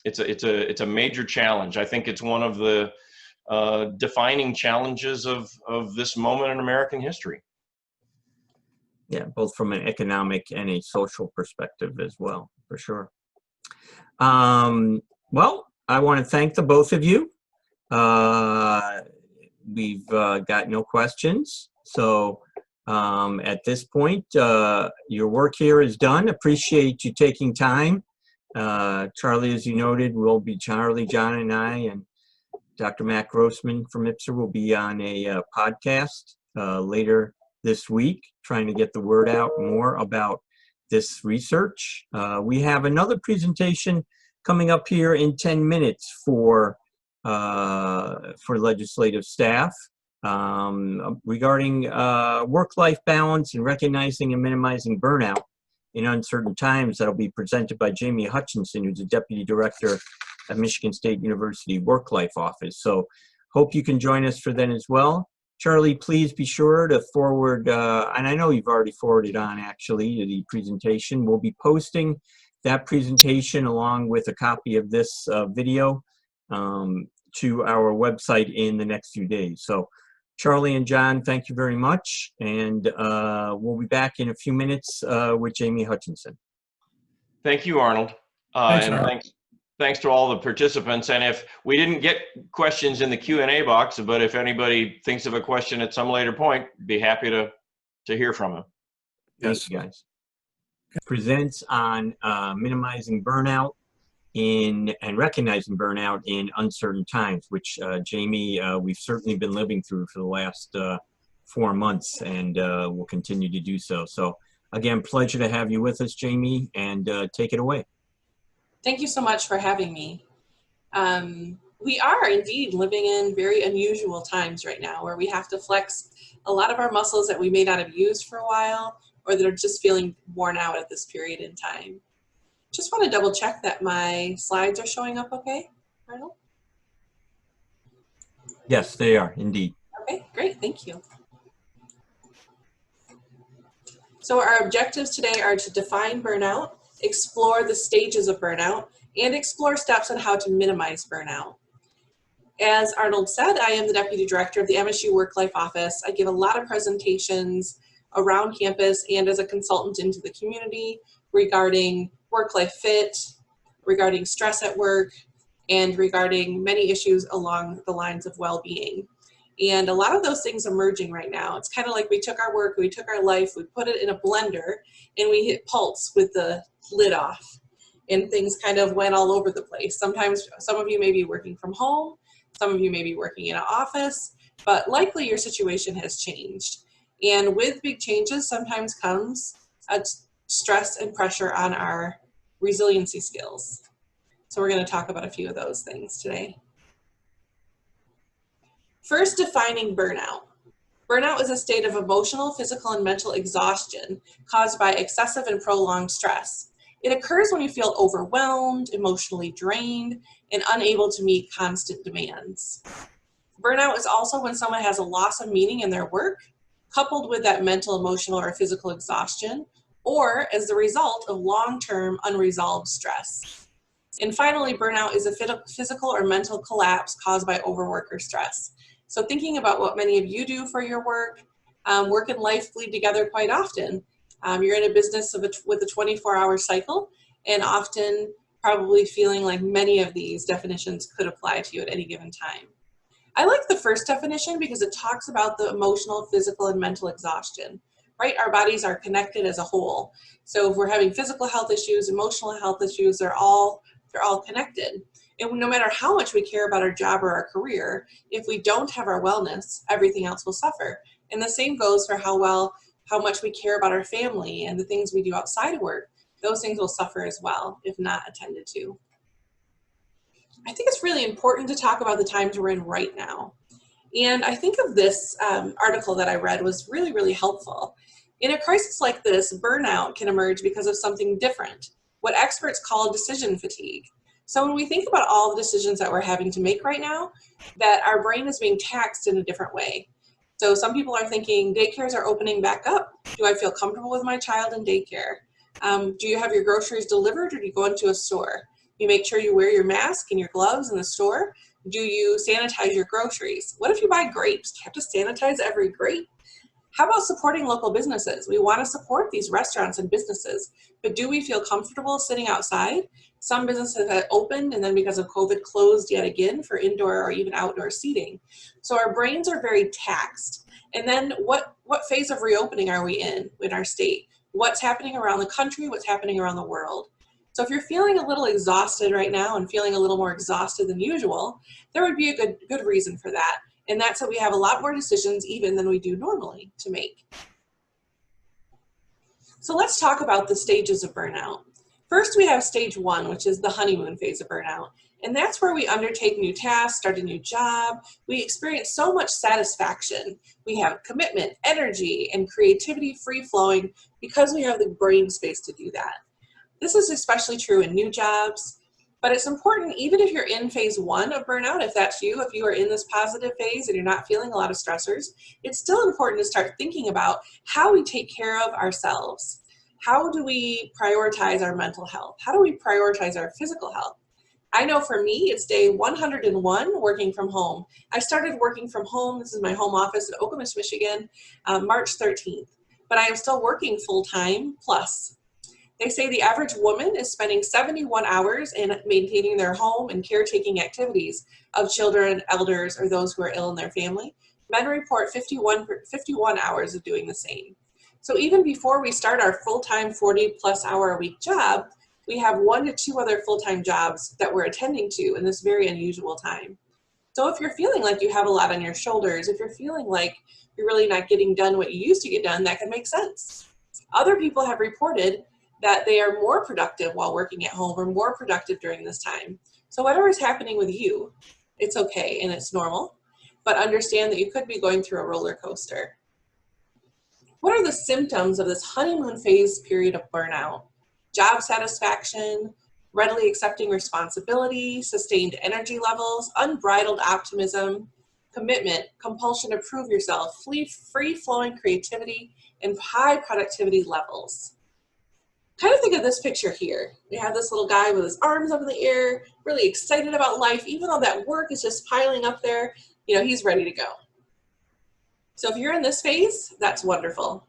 It's a major challenge. I think it's one of the defining challenges of this moment in American history. Yeah, both from an economic and a social perspective as well, for sure. Well, I want to thank the both of you. We've got no questions. So at this point, your work here is done. Appreciate you taking time. Charlie, as you noted, will be Charlie, John, and I, and Dr. Matt Grossman from IPPSR will be on a podcast later this week, trying to get the word out more about this research. We have another presentation coming up here in 10 minutes for legislative staff regarding work-life balance and recognizing and minimizing burnout in uncertain times. That'll be presented by Jaime Hutchison, who's the Deputy Director at Michigan State University Work-Life Office. So hope you can join us for then as well. Charlie, please be sure to forward, and I know you've already forwarded on actually to the presentation. We'll be posting that presentation along with a copy of this video to our website in the next few days. So Charlie and John, thank you very much. And we'll be back in a few minutes with Jaime Hutchison. Thank you, Arnold. Thanks to all the participants. And if we didn't get questions in the Q&A box, but if anybody thinks of a question at some later point, be happy to hear from them. Yes, guys. Presents on minimizing burnout and recognizing burnout in uncertain times, which Jaime, we've certainly been living through for the last 4 months, and will continue to do so. So again, pleasure to have you with us, Jaime, and take it away. Thank you so much for having me. We are indeed living in very unusual times right now, where we have to flex a lot of our muscles that we may not have used for a while, or that are just feeling worn out at this period in time. Just want to double check that my slides are showing up okay, Arnold? Yes, they are indeed. Okay, great, thank you. So our objectives today are to define burnout, explore the stages of burnout, and explore steps on how to minimize burnout. As Arnold said, I am the Deputy Director of the MSU Work-Life Office. I give a lot of presentations around campus and as a consultant into the community regarding work-life fit, regarding stress at work, and regarding many issues along the lines of well-being. And a lot of those things are merging right now. It's kind of like we took our work, we took our life, we put it in a blender, and we hit pulse with the lid off. And things kind of went all over the place. Sometimes some of you may be working from home, some of you may be working in an office, but likely your situation has changed. And with big changes sometimes comes a stress and pressure on our resiliency skills. So we're going to talk about a few of those things today. First, defining burnout. Burnout is a state of emotional, physical, and mental exhaustion caused by excessive and prolonged stress. It occurs when you feel overwhelmed, emotionally drained, and unable to meet constant demands. Burnout is also when someone has a loss of meaning in their work, coupled with that mental, emotional, or physical exhaustion, or as the result of long-term unresolved stress. And finally, burnout is a physical or mental collapse caused by overwork or stress. So thinking about what many of you do for your work, work and life bleed together quite often. You're in a business with a 24-hour cycle, and often probably feeling like many of these definitions could apply to you at any given time. I like the first definition because it talks about the emotional, physical, and mental exhaustion, right? Our bodies are connected as a whole. So if we're having physical health issues, emotional health issues, they're all connected. And no matter how much we care about our job or our career, if we don't have our wellness, everything else will suffer. And the same goes for how much we care about our family and the things we do outside of work. Those things will suffer as well if not attended to. I think it's really important to talk about the times we're in right now. And I think of this article that I read was really, really helpful. In a crisis like this, burnout can emerge because of something different, what experts call decision fatigue. So when we think about all the decisions that we're having to make right now, that our brain is being taxed in a different way. So some people are thinking, daycares are opening back up. Do I feel comfortable with my child in daycare? Do you have your groceries delivered, or do you go into a store? You make sure you wear your mask and your gloves in the store. Do you sanitize your groceries? What if you buy grapes? Do you have to sanitize every grape? How about supporting local businesses? We want to support these restaurants and businesses, but do we feel comfortable sitting outside? Some businesses have opened and then because of COVID closed yet again for indoor or even outdoor seating. So our brains are very taxed. And then what phase of reopening are we in our state? What's happening around the country? What's happening around the world? So if you're feeling a little exhausted right now and feeling a little more exhausted than usual, there would be a good reason for that. And that's that we have a lot more decisions even than we do normally to make. So let's talk about the stages of burnout. First, we have stage 1, which is the honeymoon phase of burnout. And that's where we undertake new tasks, start a new job. We experience so much satisfaction. We have commitment, energy, and creativity free-flowing because we have the brain space to do that. This is especially true in new jobs, but it's important even if you're in phase 1 of burnout, if that's you, if you are in this positive phase and you're not feeling a lot of stressors, it's still important to start thinking about how we take care of ourselves. How do we prioritize our mental health? How do we prioritize our physical health? I know for me, it's day 101 working from home. I started working from home, this is my home office in Okemos, Michigan, March 13th, but I am still working full-time plus. They say the average woman is spending 71 hours in maintaining their home and caretaking activities of children, elders, or those who are ill in their family. Men report 51 hours of doing the same. So even before we start our full-time 40-plus hour a week job, we have 1 to 2 other full-time jobs that we're attending to in this very unusual time. So if you're feeling like you have a lot on your shoulders, if you're feeling like you're really not getting done what you used to get done, that can make sense. Other people have reported that they are more productive while working at home or more productive during this time. So whatever is happening with you, it's okay and it's normal, but understand that you could be going through a roller coaster. What are the symptoms of this honeymoon phase period of burnout? Job satisfaction, readily accepting responsibility, sustained energy levels, unbridled optimism, commitment, compulsion to prove yourself, free-flowing creativity, and high productivity levels. Kind of think of this picture here. We have this little guy with his arms up in the air, really excited about life, even though that work is just piling up there, you know, he's ready to go. So if you're in this phase, that's wonderful.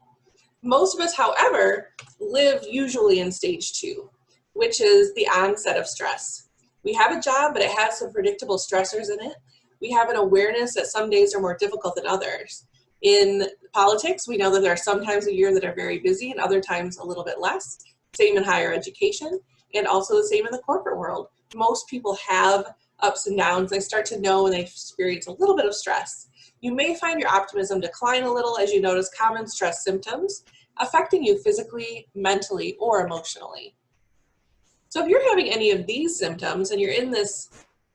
Most of us, however, live usually in stage 2, which is the onset of stress. We have a job, but it has some predictable stressors in it. We have an awareness that some days are more difficult than others. In politics, we know that there are some times a year that are very busy and other times a little bit less. Same in higher education, and also the same in the corporate world. Most people have ups and downs. They start to know when they experience a little bit of stress. You may find your optimism decline a little as you notice common stress symptoms affecting you physically, mentally, or emotionally. So if you're having any of these symptoms and you're in this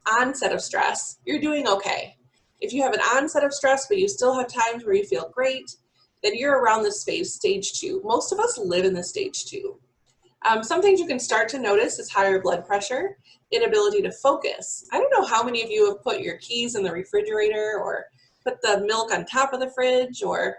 onset of stress, you're doing okay. If you have an onset of stress, but you still have times where you feel great, then you're around this phase, stage 2. Most of us live in this stage 2. Some things you can start to notice is higher blood pressure, inability to focus. I don't know how many of you have put your keys in the refrigerator or put the milk on top of the fridge or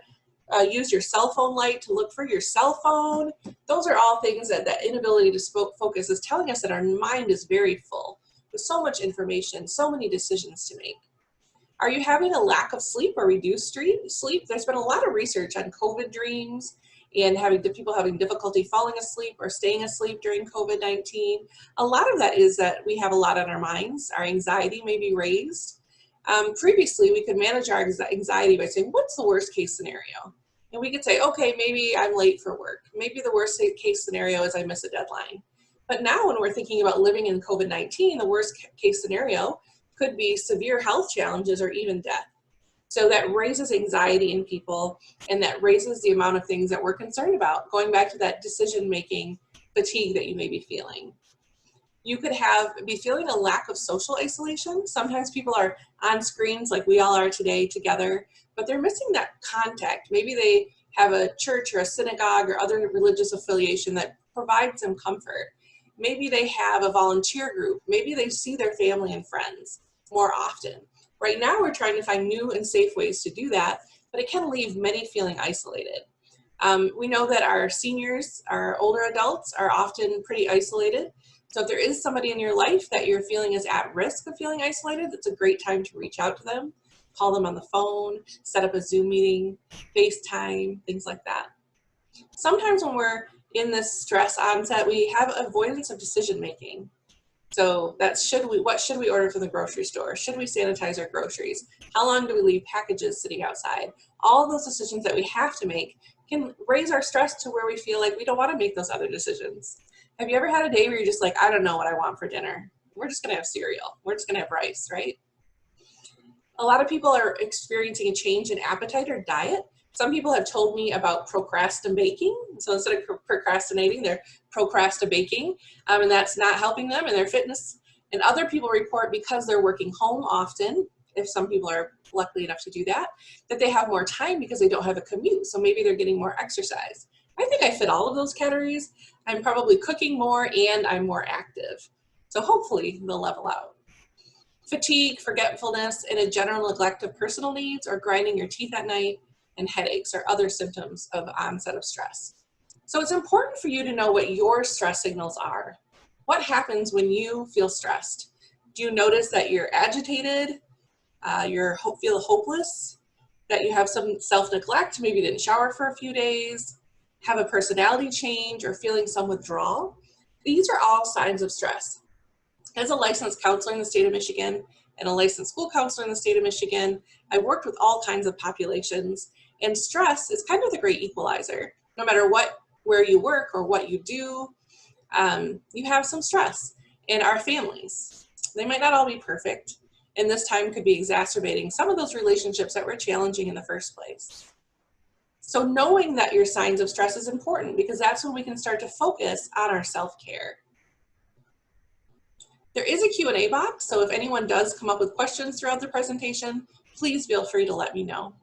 use your cell phone light to look for your cell phone. Those are all things that inability to focus is telling us that our mind is very full with so much information, so many decisions to make. Are you having a lack of sleep or reduced sleep? There's been a lot of research on COVID dreams and people having difficulty falling asleep or staying asleep during COVID-19. A lot of that is that we have a lot on our minds. Our anxiety may be raised. Previously, we could manage our anxiety by saying, what's the worst case scenario? And we could say, okay, maybe I'm late for work. Maybe the worst case scenario is I miss a deadline. But now when we're thinking about living in COVID-19, the worst case scenario could be severe health challenges or even death. So that raises anxiety in people, and that raises the amount of things that we're concerned about, going back to that decision-making fatigue that you may be feeling. You could be feeling a lack of social isolation. Sometimes people are on screens like we all are today together, but they're missing that contact. Maybe they have a church or a synagogue or other religious affiliation that provides them comfort. Maybe they have a volunteer group. Maybe they see their family and friends more often. Right now, we're trying to find new and safe ways to do that, but it can leave many feeling isolated. We know that our seniors, our older adults, are often pretty isolated. So if there is somebody in your life that you're feeling is at risk of feeling isolated, that's a great time to reach out to them, call them on the phone, set up a Zoom meeting, FaceTime, things like that. Sometimes when we're in this stress onset, we have avoidance of decision making. So that's what should we order from the grocery store? Should we sanitize our groceries? How long do we leave packages sitting outside? All those decisions that we have to make can raise our stress to where we feel like we don't want to make those other decisions. Have you ever had a day where you're just like, I don't know what I want for dinner? We're just gonna have cereal. We're just gonna have rice, right? A lot of people are experiencing a change in appetite or diet. Some people have told me about procrastinating. So instead of procrastinating, they're procrastinating, and that's not helping them in their fitness. And other people report because they're working home often, if some people are lucky enough to do that they have more time because they don't have a commute. So maybe they're getting more exercise. I think I fit all of those categories. I'm probably cooking more and I'm more active. So hopefully they'll level out. Fatigue, forgetfulness, and a general neglect of personal needs or grinding your teeth at night and headaches are other symptoms of onset of stress. So it's important for you to know what your stress signals are. What happens when you feel stressed? Do you notice that you're agitated, you feel hopeless, that you have some self-neglect, maybe you didn't shower for a few days, have a personality change, or feeling some withdrawal? These are all signs of stress. As a licensed counselor in the state of Michigan and a licensed school counselor in the state of Michigan, I worked with all kinds of populations, and stress is kind of the great equalizer. No matter where you work or what you do, you have some stress. And our families, they might not all be perfect, and this time could be exacerbating some of those relationships that were challenging in the first place. So knowing that your signs of stress is important, because that's when we can start to focus on our self-care. There is a Q&A box, so if anyone does come up with questions throughout the presentation, please feel free to let me know.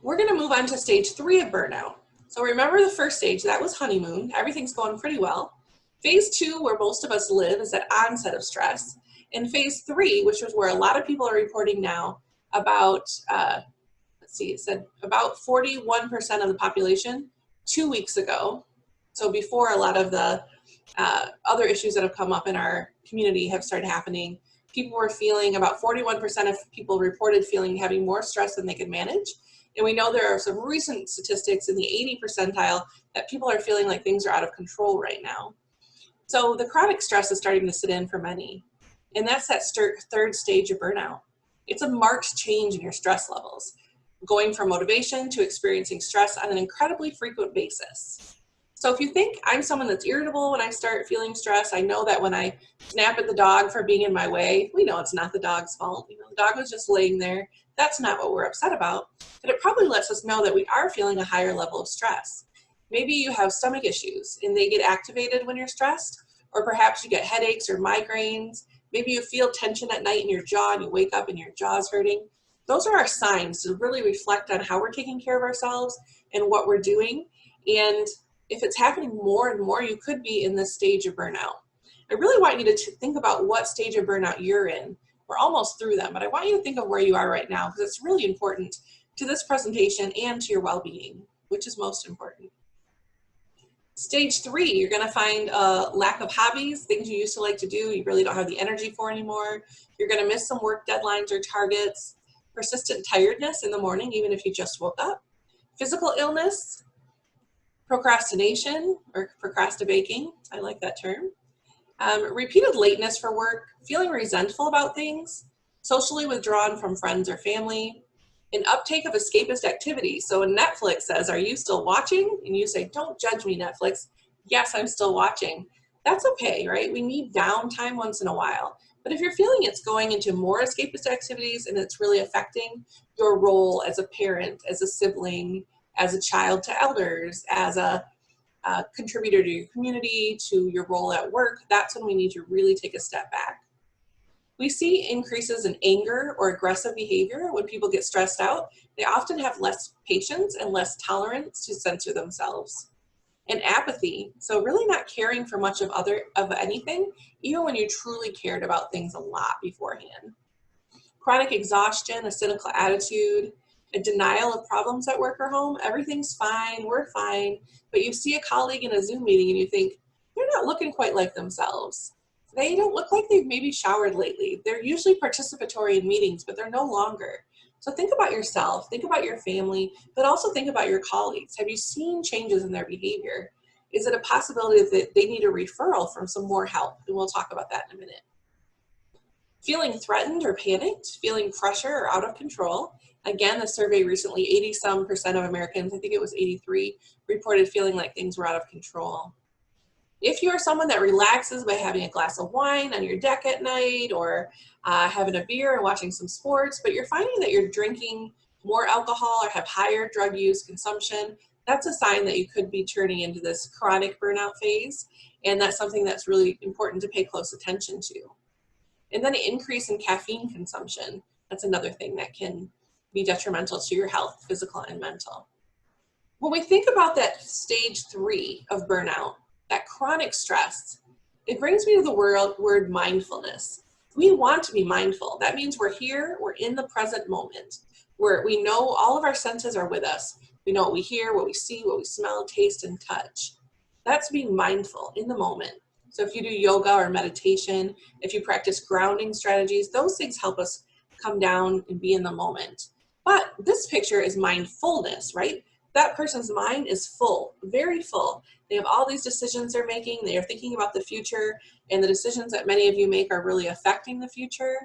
We're going to move on to stage 3 of burnout. So remember the first stage, that was honeymoon. Everything's going pretty well. Phase 2, where most of us live, is that onset of stress. And phase 3, which is where a lot of people are reporting now, about, it said about 41% of the population 2 weeks ago, so before a lot of the other issues that have come up in our community have started happening, people were feeling, about 41% of people reported having more stress than they could manage. And we know there are some recent statistics in the 80 percentile that people are feeling like things are out of control right now. So the chronic stress is starting to sit in for many. And that's that third stage of burnout. It's a marked change in your stress levels, going from motivation to experiencing stress on an incredibly frequent basis. So if you think I'm someone that's irritable when I start feeling stress, I know that when I snap at the dog for being in my way, we know it's not the dog's fault. You know, the dog was just laying there. That's not what we're upset about. But it probably lets us know that we are feeling a higher level of stress. Maybe you have stomach issues and they get activated when you're stressed, or perhaps you get headaches or migraines. Maybe you feel tension at night in your jaw and you wake up and your jaw's hurting. Those are our signs to really reflect on how we're taking care of ourselves and what we're doing. And if it's happening more and more, you could be in this stage of burnout. I really want you to think about what stage of burnout you're in. We're almost through them, but I want you to think of where you are right now, because it's really important to this presentation and to your well-being, which is most important. Stage 3, you're going to find a lack of hobbies, things you used to like to do, you really don't have the energy for anymore. You're going to miss some work deadlines or targets, persistent tiredness in the morning, even if you just woke up, physical illness, procrastination or procrastinating, I like that term, repeated lateness for work, feeling resentful about things, socially withdrawn from friends or family, an uptake of escapist activities. So when Netflix says, "Are you still watching?" and you say, "Don't judge me, Netflix." Yes, I'm still watching. That's okay, right? We need downtime once in a while. But if you're feeling it's going into more escapist activities and it's really affecting your role as a parent, as a sibling, as a child to elders, as a contributor to your community, to your role at work, that's when we need to really take a step back. We see increases in anger or aggressive behavior when people get stressed out. They often have less patience and less tolerance to censor themselves. And apathy, so really not caring for much of anything, even when you truly cared about things a lot beforehand. Chronic exhaustion, a cynical attitude, a denial of problems at work or home. Everything's fine, we're fine, but you see a colleague in a Zoom meeting and you think, they're not looking quite like themselves. They don't look like they've maybe showered lately. They're usually participatory in meetings, but they're no longer. So think about yourself, think about your family, but also think about your colleagues. Have you seen changes in their behavior? Is it a possibility that they need a referral from some more help? And we'll talk about that in a minute. Feeling threatened or panicked, feeling pressure or out of control. Again, the survey recently, 80% of Americans, I think it was 83, reported feeling like things were out of control. If you are someone that relaxes by having a glass of wine on your deck at night, or having a beer and watching some sports, but you're finding that you're drinking more alcohol or have higher drug use consumption, that's a sign that you could be turning into this chronic burnout phase. And that's something that's really important to pay close attention to. And then an increase in caffeine consumption. That's another thing that can be detrimental to your health, physical and mental. When we think about that stage 3 of burnout, that chronic stress, it brings me to the word mindfulness. We want to be mindful. That means we're here, we're in the present moment, where we know all of our senses are with us. We know what we hear, what we see, what we smell, taste, and touch. That's being mindful in the moment. So if you do yoga or meditation, if you practice grounding strategies, those things help us come down and be in the moment. But this picture is mindfulness, right? That person's mind is full, very full. They have all these decisions they're making. They are thinking about the future, and the decisions that many of you make are really affecting the future.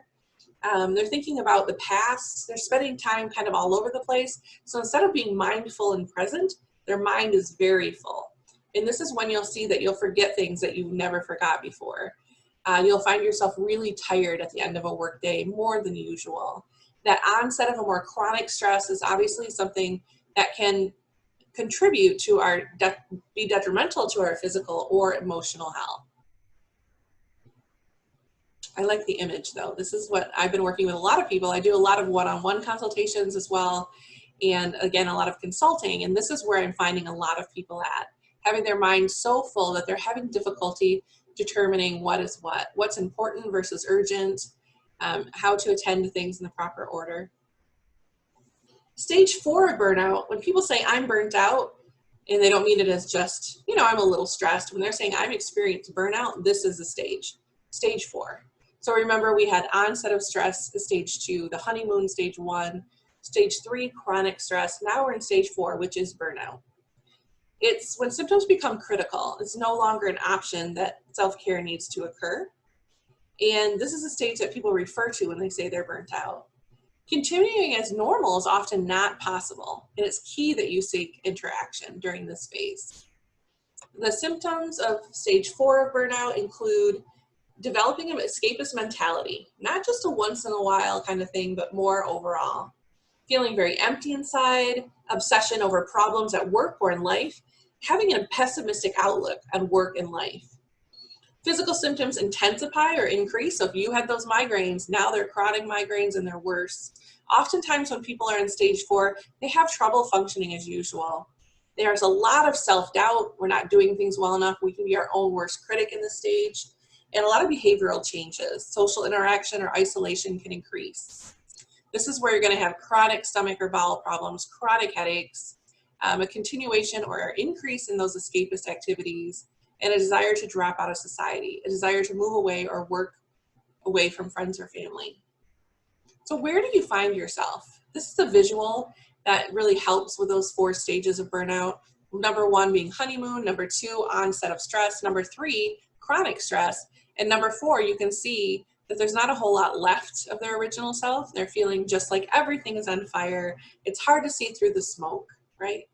They're thinking about the past. They're spending time kind of all over the place. So instead of being mindful and present, their mind is very full. And this is when you'll see that you'll forget things that you never forgot before. You'll find yourself really tired at the end of a workday, more than usual. That onset of a more chronic stress is obviously something that can contribute to be detrimental to our physical or emotional health. I like the image though. This is what I've been working with a lot of people. I do a lot of one-on-one consultations as well. And again, a lot of consulting. And this is where I'm finding a lot of people at, having their mind so full that they're having difficulty determining what is what's important versus urgent, how to attend to things in the proper order. Stage 4 of burnout, when people say I'm burnt out, And they don't mean it as just, you know, I'm a little stressed. When they're saying I'm experiencing burnout, this is the stage 4. So remember, we had onset of stress is stage 2, the honeymoon stage 1, stage 3, chronic stress. Now we're in stage 4, which is burnout. It's when symptoms become critical. It's no longer an option that self-care needs to occur. And this is a stage that people refer to when they say they're burnt out. Continuing as normal is often not possible, and it's key that you seek interaction during this phase. The symptoms of stage 4 of burnout include developing an escapist mentality, not just a once in a while kind of thing, but more overall. Feeling very empty inside, obsession over problems at work or in life, having a pessimistic outlook on work and life. Physical symptoms intensify or increase. So if you had those migraines, now they're chronic migraines and they're worse. Oftentimes when people are in stage 4, they have trouble functioning as usual. There's a lot of self-doubt. We're not doing things well enough. We can be our own worst critic in this stage. And a lot of behavioral changes. Social interaction or isolation can increase. This is where you're going to have chronic stomach or bowel problems, chronic headaches, a continuation or increase in those escapist activities, and a desire to drop out of society, a desire to move away or work away from friends or family. So where do you find yourself? This is a visual that really helps with those 4 stages of burnout. Number 1 being honeymoon, number 2, onset of stress, number 3, chronic stress, and number 4, you can see that there's not a whole lot left of their original self. They're feeling just like everything is on fire. It's hard to see through the smoke, right?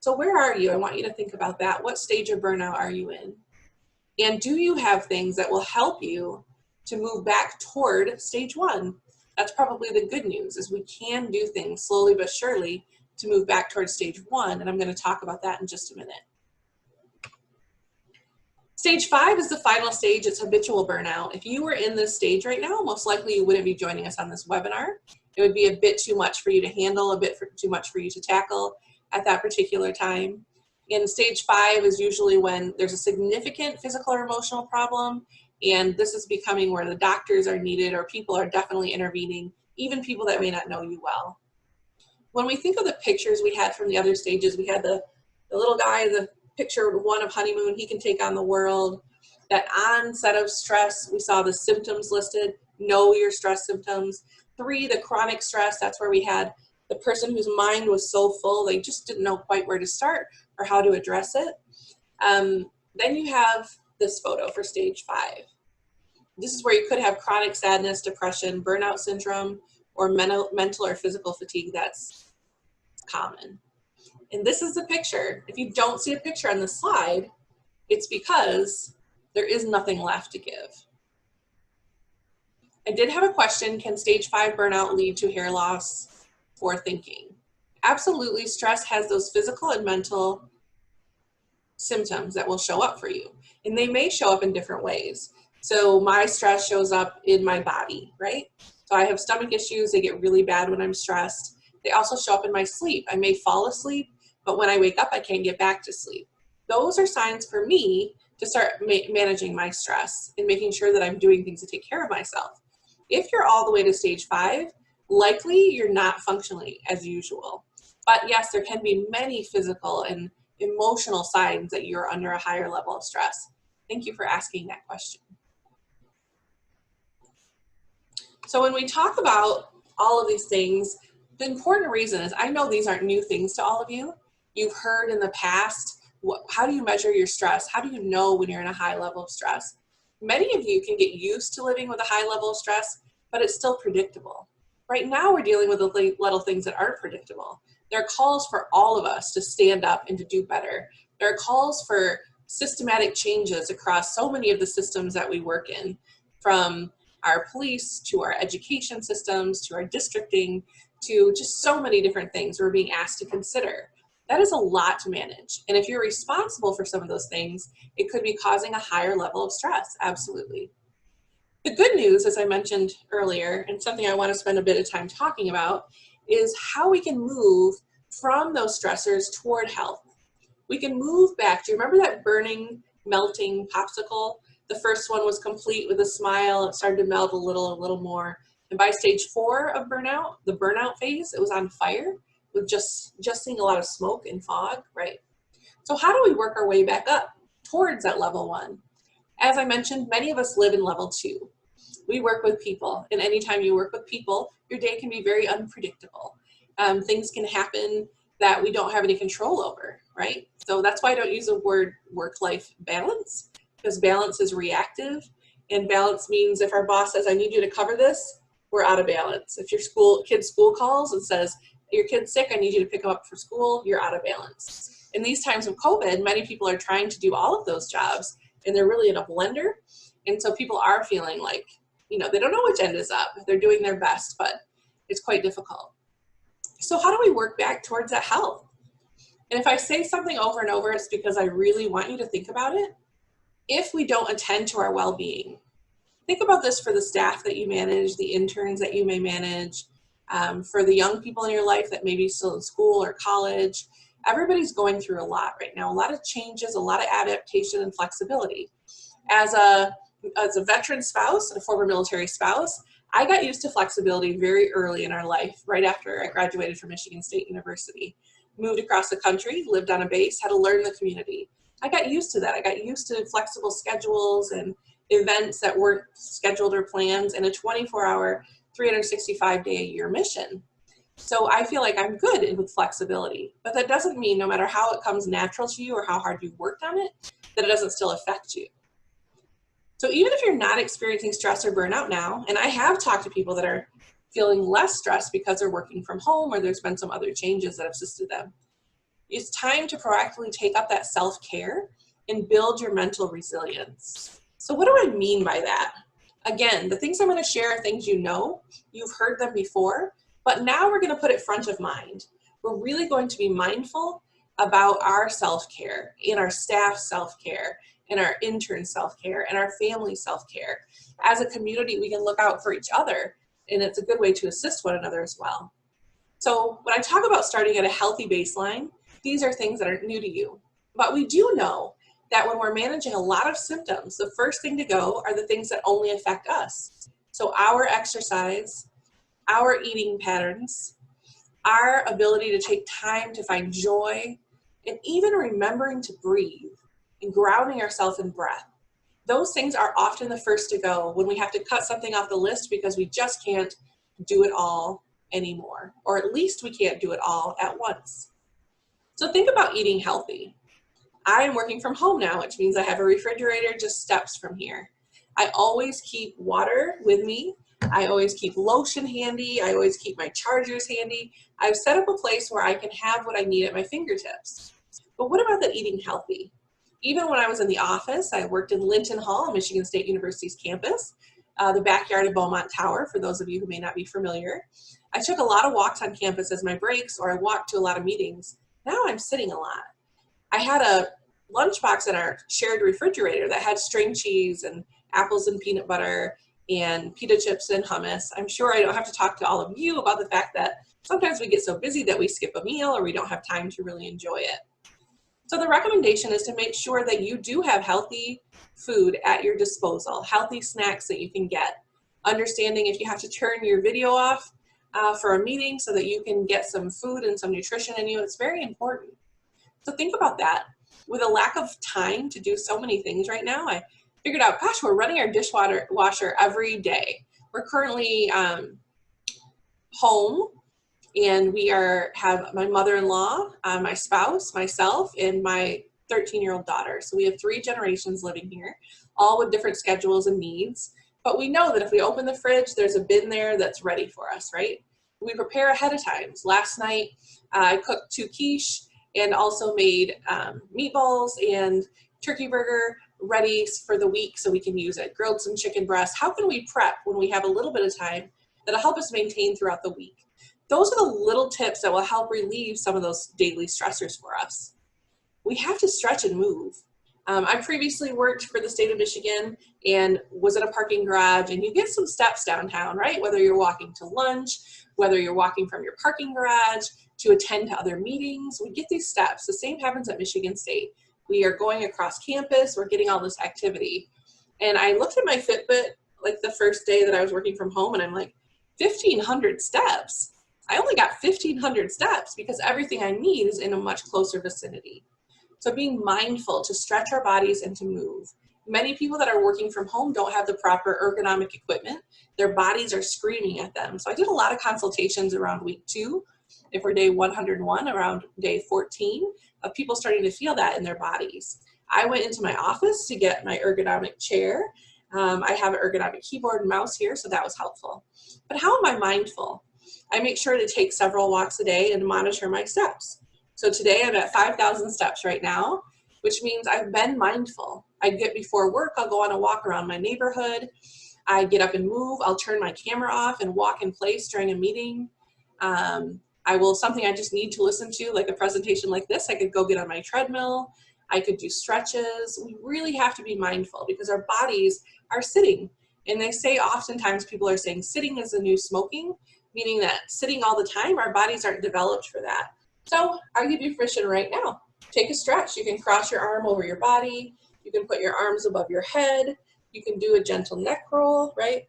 So where are you? I want you to think about that. What stage of burnout are you in? And do you have things that will help you to move back toward stage 1? That's probably the good news, is we can do things slowly but surely to move back towards stage 1, and I'm going to talk about that in just a minute. Stage 5 is the final stage. It's habitual burnout. If you were in this stage right now, most likely you wouldn't be joining us on this webinar. It would be a bit too much for you to handle, a bit too much for you to tackle at that particular time. And stage 5 is usually when there's a significant physical or emotional problem, and this is becoming where the doctors are needed or people are definitely intervening, even people that may not know you well. When we think of the pictures we had from the other stages, we had the little guy, the picture 1 of honeymoon, he can take on the world. That onset of stress, we saw the symptoms listed, know your stress symptoms. 3, the chronic stress, that's where we had the person whose mind was so full, they just didn't know quite where to start or how to address it. Then you have this photo for stage 5. This is where you could have chronic sadness, depression, burnout syndrome, or mental or physical fatigue. That's common. And this is the picture. If you don't see a picture on the slide, it's because there is nothing left to give. I did have a question. Can stage 5 burnout lead to hair loss or thinking? Absolutely. Stress has those physical and mental symptoms that will show up for you. And they may show up in different ways. So my stress shows up in my body, right? So I have stomach issues. They get really bad when I'm stressed. They also show up in my sleep. I may fall asleep, but when I wake up, I can't get back to sleep. Those are signs for me to start managing my stress and making sure that I'm doing things to take care of myself. If you're all the way to stage 5, likely you're not functioning as usual. But yes, there can be many physical and emotional signs that you're under a higher level of stress. Thank you for asking that question. So when we talk about all of these things, the important reason is I know these aren't new things to all of you. You've heard in the past, how do you measure your stress? How do you know when you're in a high level of stress? Many of you can get used to living with a high level of stress, but it's still predictable. Right now we're dealing with the little things that aren't predictable. There are calls for all of us to stand up and to do better. There are calls for systematic changes across so many of the systems that we work in, from our police to our education systems to our districting to just so many different things we're being asked to consider. That is a lot to manage. And if you're responsible for some of those things, it could be causing a higher level of stress, absolutely. The good news, as I mentioned earlier, and something I want to spend a bit of time talking about, is how we can move from those stressors toward health. We can move back. Do you remember that burning, melting popsicle? The first one was complete with a smile. It started to melt a little more. And by stage 4 of burnout, the burnout phase, it was on fire with just seeing a lot of smoke and fog, right? So how do we work our way back up towards that level 1? As I mentioned, many of us live in level 2. We work with people, and anytime you work with people, your day can be very unpredictable. Things can happen that we don't have any control over, right? So that's why I don't use the word work-life balance, because balance is reactive, and balance means if our boss says, I need you to cover this, we're out of balance. If your kid's school calls and says, your kid's sick, I need you to pick them up for school, you're out of balance. In these times of COVID, many people are trying to do all of those jobs, and they're really in a blender. And so people are feeling like, they don't know which end is up. They're doing their best, but it's quite difficult. So how do we work back towards that health? And if I say something over and over, it's because I really want you to think about it. If we don't attend to our well-being, think about this for the staff that you manage, the interns that you may manage, for the young people in your life that may be still in school or college. Everybody's going through a lot right now, a lot of changes, a lot of adaptation and flexibility. As a veteran spouse and a former military spouse, I got used to flexibility very early in our life, right after I graduated from Michigan State University. Moved across the country, lived on a base, had to learn the community. I got used to that. I got used to flexible schedules and events that weren't scheduled or planned in a 24-hour, 365-day-a-year mission. So I feel like I'm good with flexibility, but that doesn't mean no matter how it comes natural to you or how hard you've worked on it, that it doesn't still affect you. So even if you're not experiencing stress or burnout now, and I have talked to people that are feeling less stressed because they're working from home or there's been some other changes that have assisted them, it's time to proactively take up that self-care and build your mental resilience. So what do I mean by that? Again, the things I'm going to share are things you've heard them before, but now we're going to put it front of mind. We're really going to be mindful about our self-care and our staff self-care and our intern self-care and our family self-care. As a community, we can look out for each other, and it's a good way to assist one another as well. So when I talk about starting at a healthy baseline, these are things that are new to you. But we do know that when we're managing a lot of symptoms, the first thing to go are the things that only affect us. So our exercise, our eating patterns, our ability to take time to find joy, and even remembering to breathe and grounding ourselves in breath. Those things are often the first to go when we have to cut something off the list because we just can't do it all anymore, or at least we can't do it all at once. So think about eating healthy. I am working from home now, which means I have a refrigerator just steps from here. I always keep water with me. I always keep lotion handy. I always keep my chargers handy. I've set up a place where I can have what I need at my fingertips. But what about the eating healthy? Even when I was in the office, I worked in Linton Hall, Michigan State University's campus, the backyard of Beaumont Tower, for those of you who may not be familiar. I took a lot of walks on campus as my breaks, or I walked to a lot of meetings. Now I'm sitting a lot. I had a lunchbox in our shared refrigerator that had string cheese and apples and peanut butter and pita chips and hummus. I'm sure I don't have to talk to all of you about the fact that sometimes we get so busy that we skip a meal or we don't have time to really enjoy it. So the recommendation is to make sure that you do have healthy food at your disposal, healthy snacks that you can get. Understanding if you have to turn your video off for a meeting so that you can get some food and some nutrition in you, it's very important. So think about that. With a lack of time to do so many things right now, I figured out, gosh, we're running our dishwasher every day. We're currently home, and we have my mother-in-law, my spouse, myself, and my 13-year-old daughter. So we have 3 generations living here, all with different schedules and needs. But we know that if we open the fridge, there's a bin there that's ready for us, right? We prepare ahead of time. Last night, I cooked 2 quiche and also made meatballs and turkey burger ready for the week so we can use it. Grilled some chicken breast. How can we prep when we have a little bit of time that'll help us maintain throughout the week? Those are the little tips that will help relieve some of those daily stressors for us. We have to stretch and move. I previously worked for the state of Michigan and was in a parking garage, and you get some steps downtown, right? Whether you're walking to lunch, whether you're walking from your parking garage to attend to other meetings, we get these steps. The same happens at Michigan State. We are going across campus, we're getting all this activity. And I looked at my Fitbit like the first day that I was working from home, and I'm like, 1,500 steps. I only got 1,500 steps because everything I need is in a much closer vicinity. So being mindful to stretch our bodies and to move. Many people that are working from home don't have the proper ergonomic equipment. Their bodies are screaming at them. So I did a lot of consultations around week 2, if we're day 101, around day 14, of people starting to feel that in their bodies. I went into my office to get my ergonomic chair. I have an ergonomic keyboard and mouse here, so that was helpful. But how am I mindful? I make sure to take several walks a day and monitor my steps. So today I'm at 5,000 steps right now, which means I've been mindful. I get before work, I'll go on a walk around my neighborhood. I get up and move. I'll turn my camera off and walk in place during a meeting. Something I just need to listen to, like a presentation like this, I could go get on my treadmill. I could do stretches. We really have to be mindful because our bodies are sitting. And they say oftentimes people are saying sitting is the new smoking, meaning that sitting all the time, our bodies aren't developed for that. So I'll give you permission right now. Take a stretch. You can cross your arm over your body. You can put your arms above your head. You can do a gentle neck roll, right?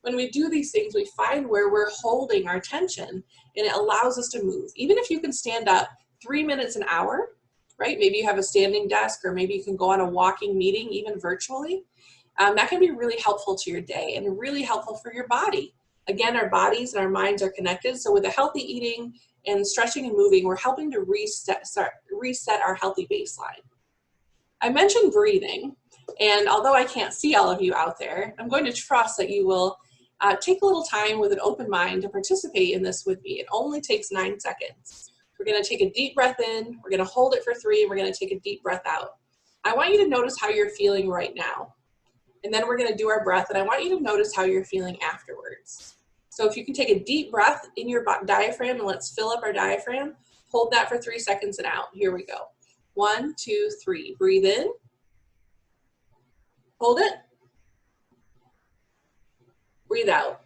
When we do these things, we find where we're holding our tension and it allows us to move. Even if you can stand up 3 minutes an hour, right? Maybe you have a standing desk or maybe you can go on a walking meeting, even virtually. That can be really helpful to your day and really helpful for your body. Again, our bodies and our minds are connected. So with a healthy eating and stretching and moving, we're helping to reset our healthy baseline. I mentioned breathing, and although I can't see all of you out there, I'm going to trust that you will take a little time with an open mind to participate in this with me. It only takes 9 seconds. We're going to take a deep breath in, we're going to hold it for 3, and we're going to take a deep breath out. I want you to notice how you're feeling right now. And then we're going to do our breath, and I want you to notice how you're feeling afterwards. So if you can take a deep breath in your diaphragm, and let's fill up our diaphragm, hold that for 3 seconds and out. Here we go. 1, 2, 3. Breathe in. Hold it. Breathe out.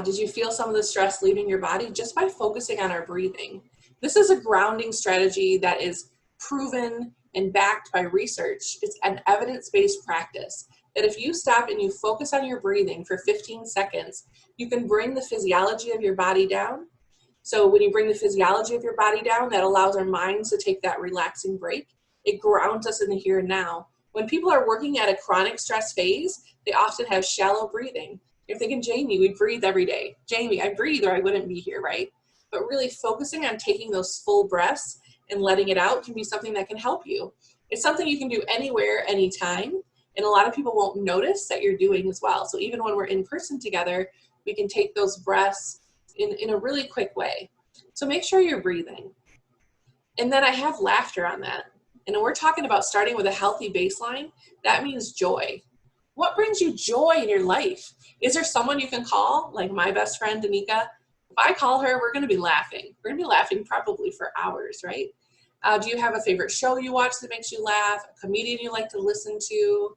Did you feel some of the stress leaving your body just by focusing on our breathing? This is a grounding strategy that is proven and backed by research. It's an evidence-based practice that if you stop and you focus on your breathing for 15 seconds, you can bring the physiology of your body down. So when you bring the physiology of your body down, that allows our minds to take that relaxing break. It grounds us in the here and now. When people are working at a chronic stress phase, they often have shallow breathing. You're thinking, Jamie, we breathe every day. Jamie, I breathe or I wouldn't be here, right? But really focusing on taking those full breaths and letting it out can be something that can help you. It's something you can do anywhere, anytime, and a lot of people won't notice that you're doing as well. So even when we're in person together, we can take those breaths in a really quick way. So make sure you're breathing. And then I have laughter on that. And we're talking about starting with a healthy baseline. That means joy. What brings you joy in your life? Is there someone you can call, like my best friend, Danica? If I call her, we're going to be laughing. We're going to be laughing probably for hours, right? Do you have a favorite show you watch that makes you laugh? A comedian you like to listen to?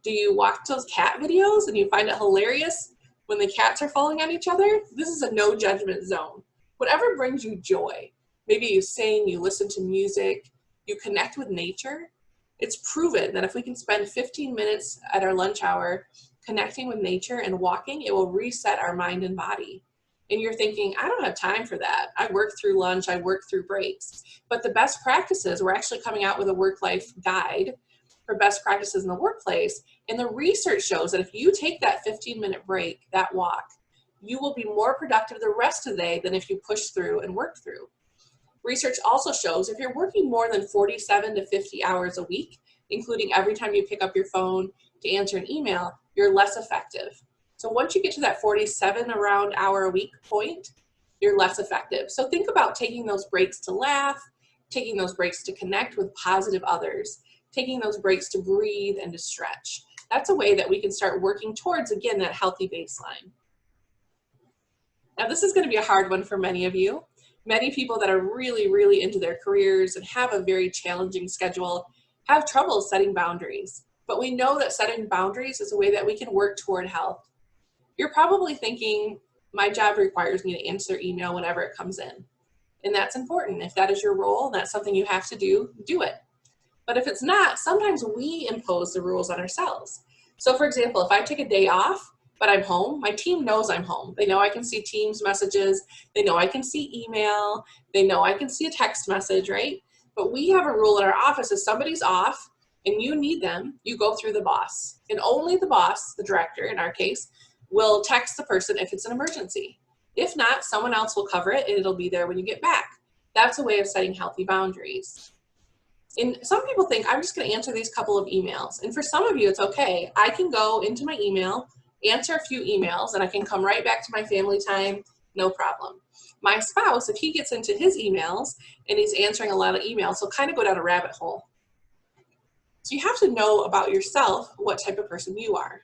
Do you watch those cat videos and you find it hilarious when the cats are falling on each other? This is a no judgment zone. Whatever brings you joy. Maybe you sing, you listen to music, you connect with nature. It's proven that if we can spend 15 minutes at our lunch hour connecting with nature and walking, it will reset our mind and body. And you're thinking, I don't have time for that. I work through lunch, I work through breaks. But the best practices, we're actually coming out with a work-life guide for best practices in the workplace. And the research shows that if you take that 15-minute break, that walk, you will be more productive the rest of the day than if you push through and work through. Research also shows if you're working more than 47 to 50 hours a week, including every time you pick up your phone to answer an email, you're less effective. So once you get to that 47 around hour a week point, you're less effective. So think about taking those breaks to laugh, taking those breaks to connect with positive others, taking those breaks to breathe and to stretch. That's a way that we can start working towards, again, that healthy baseline. Now, this is going to be a hard one for many of you. Many people that are really, really into their careers and have a very challenging schedule have trouble setting boundaries. But we know that setting boundaries is a way that we can work toward health. You're probably thinking, my job requires me to answer email whenever it comes in. And that's important. If that is your role, that's something you have to do, do it. But if it's not, sometimes we impose the rules on ourselves. So for example, if I take a day off, but I'm home. My team knows I'm home. They know I can see Teams messages. They know I can see email. They know I can see a text message, right? But we have a rule in our office: if somebody's off and you need them, you go through the boss. And only the boss, the director in our case, will text the person if it's an emergency. If not, someone else will cover it and it'll be there when you get back. That's a way of setting healthy boundaries. And some people think, I'm just going to answer these couple of emails. And for some of you, it's okay. I can go into my email, answer a few emails, and I can come right back to my family time, no problem. My spouse, if he gets into his emails and he's answering a lot of emails, he'll kind of go down a rabbit hole. So you have to know about yourself what type of person you are.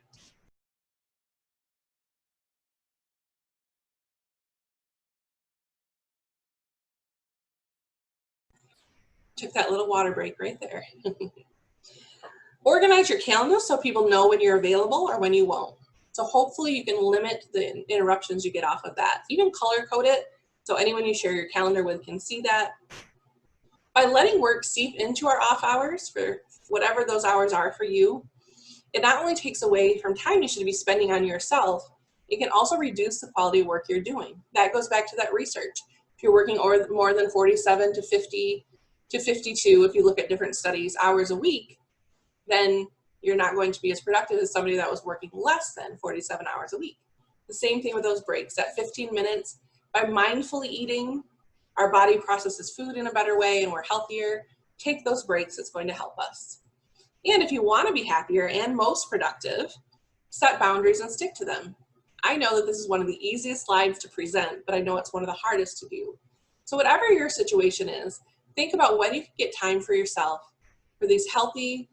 Took that little water break right there. Organize your calendar so people know when you're available or when you won't. So hopefully you can limit the interruptions you get off of that. You can color code it so anyone you share your calendar with can see that. By letting work seep into our off hours, for whatever those hours are for you, it not only takes away from time you should be spending on yourself, it can also reduce the quality of work you're doing. That goes back to that research. If you're working more than 47 to 50 to 52, if you look at different studies, hours a week, then you're not going to be as productive as somebody that was working less than 47 hours a week. The same thing with those breaks. At 15 minutes, by mindfully eating, our body processes food in a better way and we're healthier. Take those breaks, it's going to help us. And if you want to be happier and most productive, set boundaries and stick to them. I know that this is one of the easiest slides to present, but I know it's one of the hardest to do. So whatever your situation is, think about when you can get time for yourself, for these healthy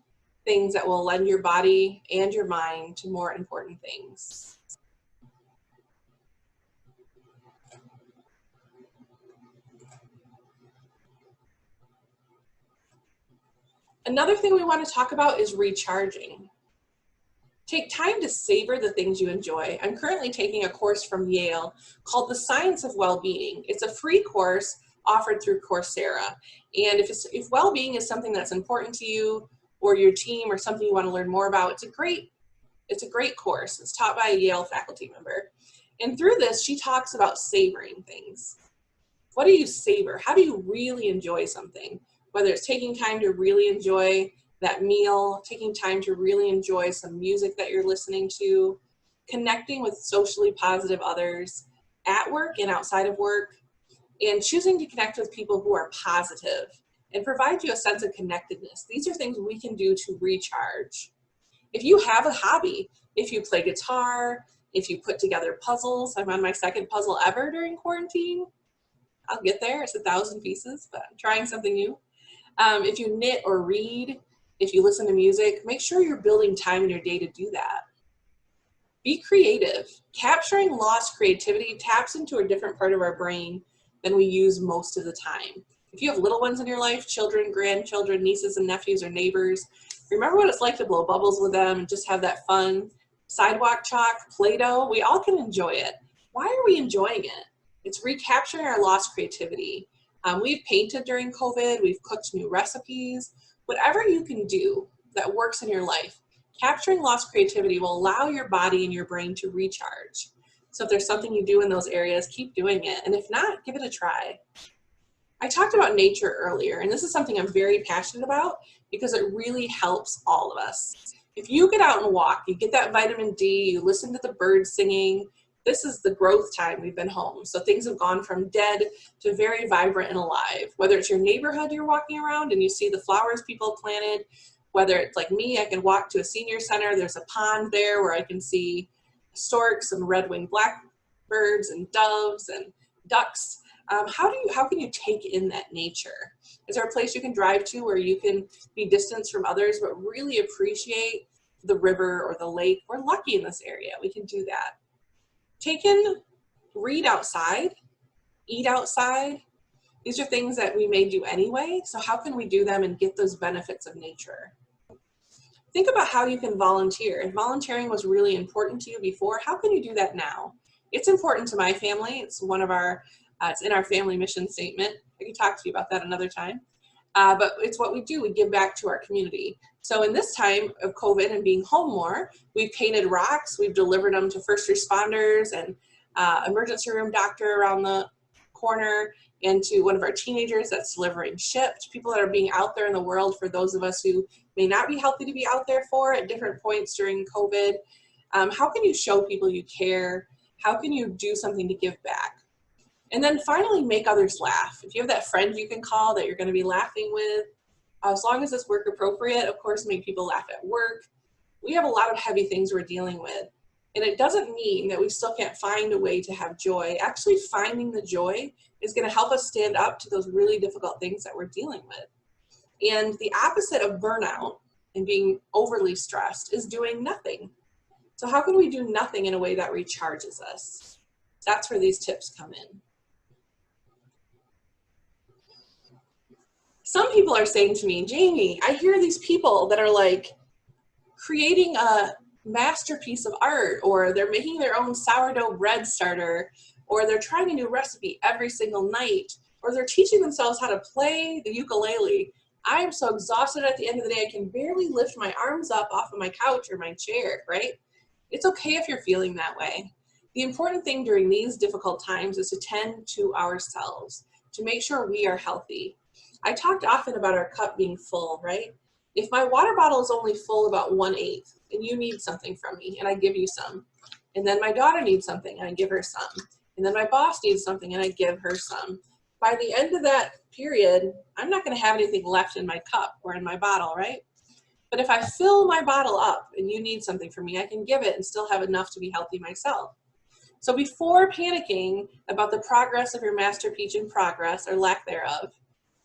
things that will lend your body and your mind to more important things. Another thing we want to talk about is recharging. Take time to savor the things you enjoy. I'm currently taking a course from Yale called The Science of Well-Being. It's a free course offered through Coursera. And if well-being is something that's important to you or your team or something you want to learn more about, it's a great course. It's taught by a Yale faculty member. And through this, she talks about savoring things. What do you savor? How do you really enjoy something? Whether it's taking time to really enjoy that meal, taking time to really enjoy some music that you're listening to, connecting with socially positive others at work and outside of work, and choosing to connect with people who are positive and provide you a sense of connectedness. These are things we can do to recharge. If you have a hobby, if you play guitar, if you put together puzzles, I'm on my second puzzle ever during quarantine. I'll get there, it's 1,000 pieces, but I'm trying something new. If you knit or read, if you listen to music, make sure you're building time in your day to do that. Be creative. Capturing lost creativity taps into a different part of our brain than we use most of the time. If you have little ones in your life, children, grandchildren, nieces and nephews, or neighbors, remember what it's like to blow bubbles with them and just have that fun. Sidewalk chalk, Play-Doh, we all can enjoy it. Why are we enjoying it? It's recapturing our lost creativity. We've painted during COVID, we've cooked new recipes. Whatever you can do that works in your life, capturing lost creativity will allow your body and your brain to recharge. So if there's something you do in those areas, keep doing it. And if not, give it a try. I talked about nature earlier, and this is something I'm very passionate about because it really helps all of us. If you get out and walk, you get that vitamin D, you listen to the birds singing, this is the growth time we've been home. So things have gone from dead to very vibrant and alive. Whether it's your neighborhood you're walking around and you see the flowers people planted, whether it's like me, I can walk to a senior center, there's a pond there where I can see storks and red-winged blackbirds and doves and ducks. How can you take in that nature? Is there a place you can drive to where you can be distanced from others but really appreciate the river or the lake? We're lucky in this area, we can do that. Read outside, eat outside. These are things that we may do anyway, so how can we do them and get those benefits of nature? Think about how you can volunteer. If volunteering was really important to you before, how can you do that now? It's important to my family. It's one of our, it's in our family mission statement. I can talk to you about that another time. But it's what we do. We give back to our community. So in this time of COVID and being home more, we've painted rocks. We've delivered them to first responders and emergency room doctor around the corner, and to one of our teenagers that's delivering shipped, people that are being out there in the world for those of us who may not be healthy to be out there for at different points during COVID. How can you show people you care? How can you do something to give back? And then finally, make others laugh. If you have that friend you can call that you're going to be laughing with, as long as it's work appropriate, of course, make people laugh at work. We have a lot of heavy things we're dealing with. And it doesn't mean that we still can't find a way to have joy. Actually, finding the joy is going to help us stand up to those really difficult things that we're dealing with. And the opposite of burnout and being overly stressed is doing nothing. So how can we do nothing in a way that recharges us? That's where these tips come in. Some people are saying to me, Jaime, I hear these people that are like creating a masterpiece of art, or they're making their own sourdough bread starter, or they're trying a new recipe every single night, or they're teaching themselves how to play the ukulele. I am so exhausted at the end of the day, I can barely lift my arms up off of my couch or my chair, right? It's okay if you're feeling that way. The important thing during these difficult times is to tend to ourselves, to make sure we are healthy. I talked often about our cup being full, right? If my water bottle is only full about 1/8, and you need something from me, and I give you some, and then my daughter needs something, and I give her some, and then my boss needs something, and I give her some, by the end of that period, I'm not going to have anything left in my cup or in my bottle, right? But if I fill my bottle up and you need something from me, I can give it and still have enough to be healthy myself. So before panicking about the progress of your masterpiece in progress or lack thereof,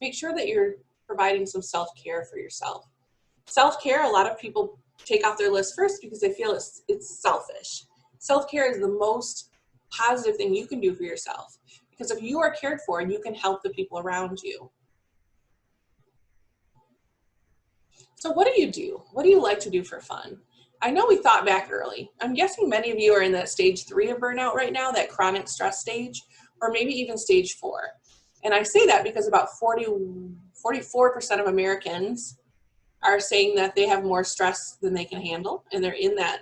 make sure that you're providing some self-care for yourself. Self-care, a lot of people take off their list first because they feel it's selfish. Self-care is the most positive thing you can do for yourself, because if you are cared for, you can help the people around you. So what do you do? What do you like to do for fun? I know we thought back early. I'm guessing many of you are in that stage 3 of burnout right now, that chronic stress stage, or maybe even stage 4. And I say that because about 44% of Americans are saying that they have more stress than they can handle, and they're in that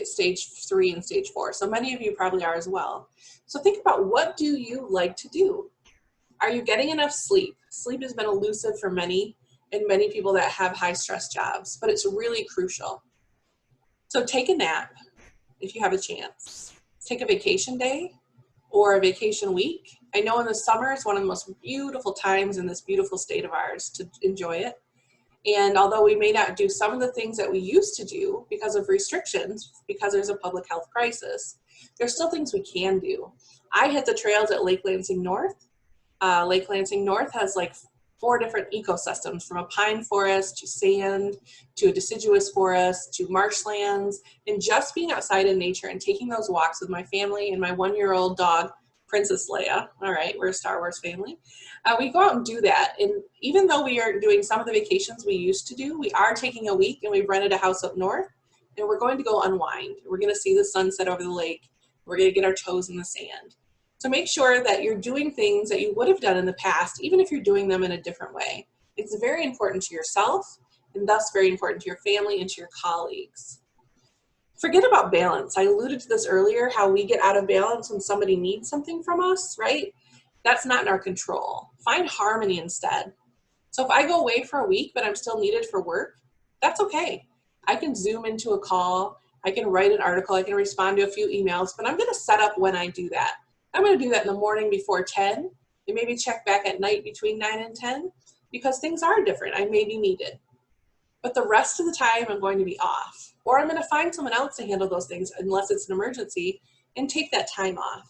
stage 3 and stage 4. So many of you probably are as well. So think about, what do you like to do? Are you getting enough sleep? Sleep has been elusive for many, and many people that have high stress jobs, but it's really crucial. So take a nap if you have a chance. Take a vacation day or a vacation week. I know in the summer it's one of the most beautiful times in this beautiful state of ours to enjoy it. And although we may not do some of the things that we used to do because of restrictions, because there's a public health crisis, there's still things we can do. I hit the trails at Lake Lansing North. Lake Lansing North has like 4 different ecosystems, from a pine forest to sand to a deciduous forest to marshlands, and just being outside in nature and taking those walks with my family and my 1-year-old dog, Princess Leia. All right, we're a Star Wars family. We go out and do that. And even though we are doing some of the vacations we used to do, we are taking a week, and we've rented a house up north, and we're going to go unwind. We're going to see the sunset over the lake. We're going to get our toes in the sand. So make sure that you're doing things that you would have done in the past, even if you're doing them in a different way. It's very important to yourself, and thus very important to your family and to your colleagues. Forget about balance. I alluded to this earlier, how we get out of balance when somebody needs something from us, right? That's not in our control. Find harmony instead. So if I go away for a week, but I'm still needed for work, that's okay. I can Zoom into a call. I can write an article. I can respond to a few emails, but I'm going to set up when I do that. I'm going to do that in the morning before 10, and maybe check back at night between 9 and 10, because things are different. I may be needed. But the rest of the time, I'm going to be off. Or I'm going to find someone else to handle those things unless it's an emergency, and take that time off.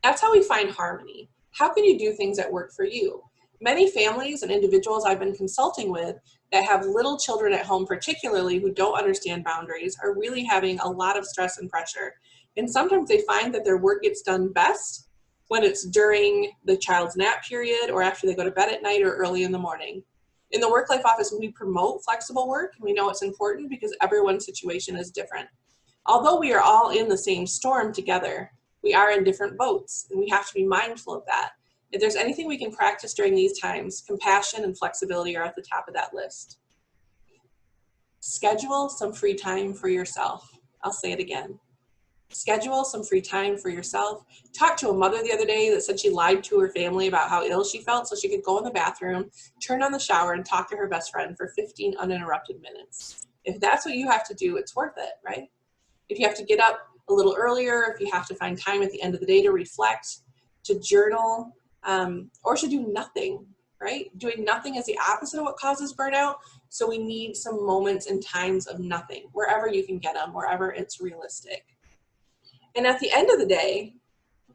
That's how we find harmony. How can you do things that work for you? Many families and individuals I've been consulting with that have little children at home, particularly who don't understand boundaries, are really having a lot of stress and pressure. And sometimes they find that their work gets done best when it's during the child's nap period, or after they go to bed at night, or early in the morning. In the Work Life Office, we promote flexible work, and we know it's important because everyone's situation is different. Although we are all in the same storm together, we are in different boats, and we have to be mindful of that. If there's anything we can practice during these times, compassion and flexibility are at the top of that list. Schedule some free time for yourself. I'll say it again. Schedule some free time for yourself. Talked to a mother the other day that said she lied to her family about how ill she felt so she could go in the bathroom, turn on the shower, and talk to her best friend for 15 uninterrupted minutes. If that's what you have to do, it's worth it, right? If you have to get up a little earlier, if you have to find time at the end of the day to reflect, to journal, or to do nothing, right? Doing nothing is the opposite of what causes burnout. So we need some moments and times of nothing, wherever you can get them, wherever it's realistic. And at the end of the day,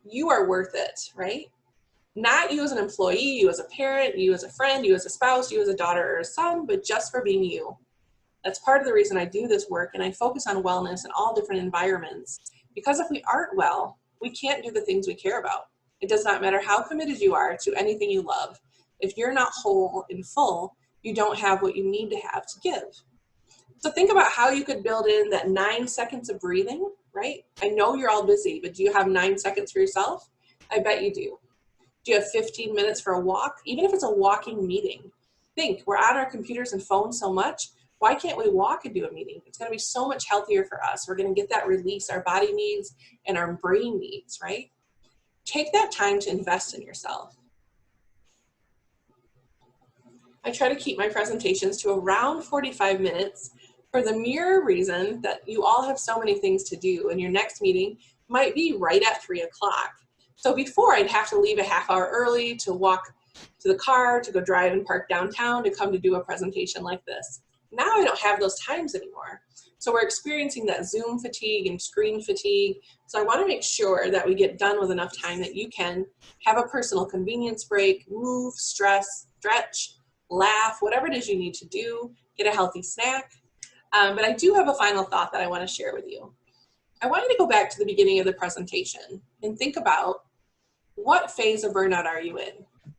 you are worth it, right? Not you as an employee, you as a parent, you as a friend, you as a spouse, you as a daughter or a son, but just for being you. That's part of the reason I do this work, and I focus on wellness in all different environments. Because if we aren't well, we can't do the things we care about. It does not matter how committed you are to anything you love. If you're not whole and full, you don't have what you need to have to give. So think about how you could build in that 9 seconds of breathing, right? I know you're all busy, but do you have 9 seconds for yourself? I bet you do. Do you have 15 minutes for a walk? Even if it's a walking meeting. Think, we're on our computers and phones so much. Why can't we walk and do a meeting? It's going to be so much healthier for us. We're going to get that release our body needs and our brain needs, right? Take that time to invest in yourself. I try to keep my presentations to around 45 minutes for the mere reason that you all have so many things to do, and your next meeting might be right at 3 o'clock. So before, I'd have to leave a half hour early to walk to the car, to go drive and park downtown to come to do a presentation like this. Now I don't have those times anymore. So we're experiencing that Zoom fatigue and screen fatigue. So I want to make sure that we get done with enough time that you can have a personal convenience break, move, stress, stretch, laugh, whatever it is you need to do, get a healthy snack. But I do have a final thought that I want to share with you. I want you to go back to the beginning of the presentation and think about what phase of burnout are you in?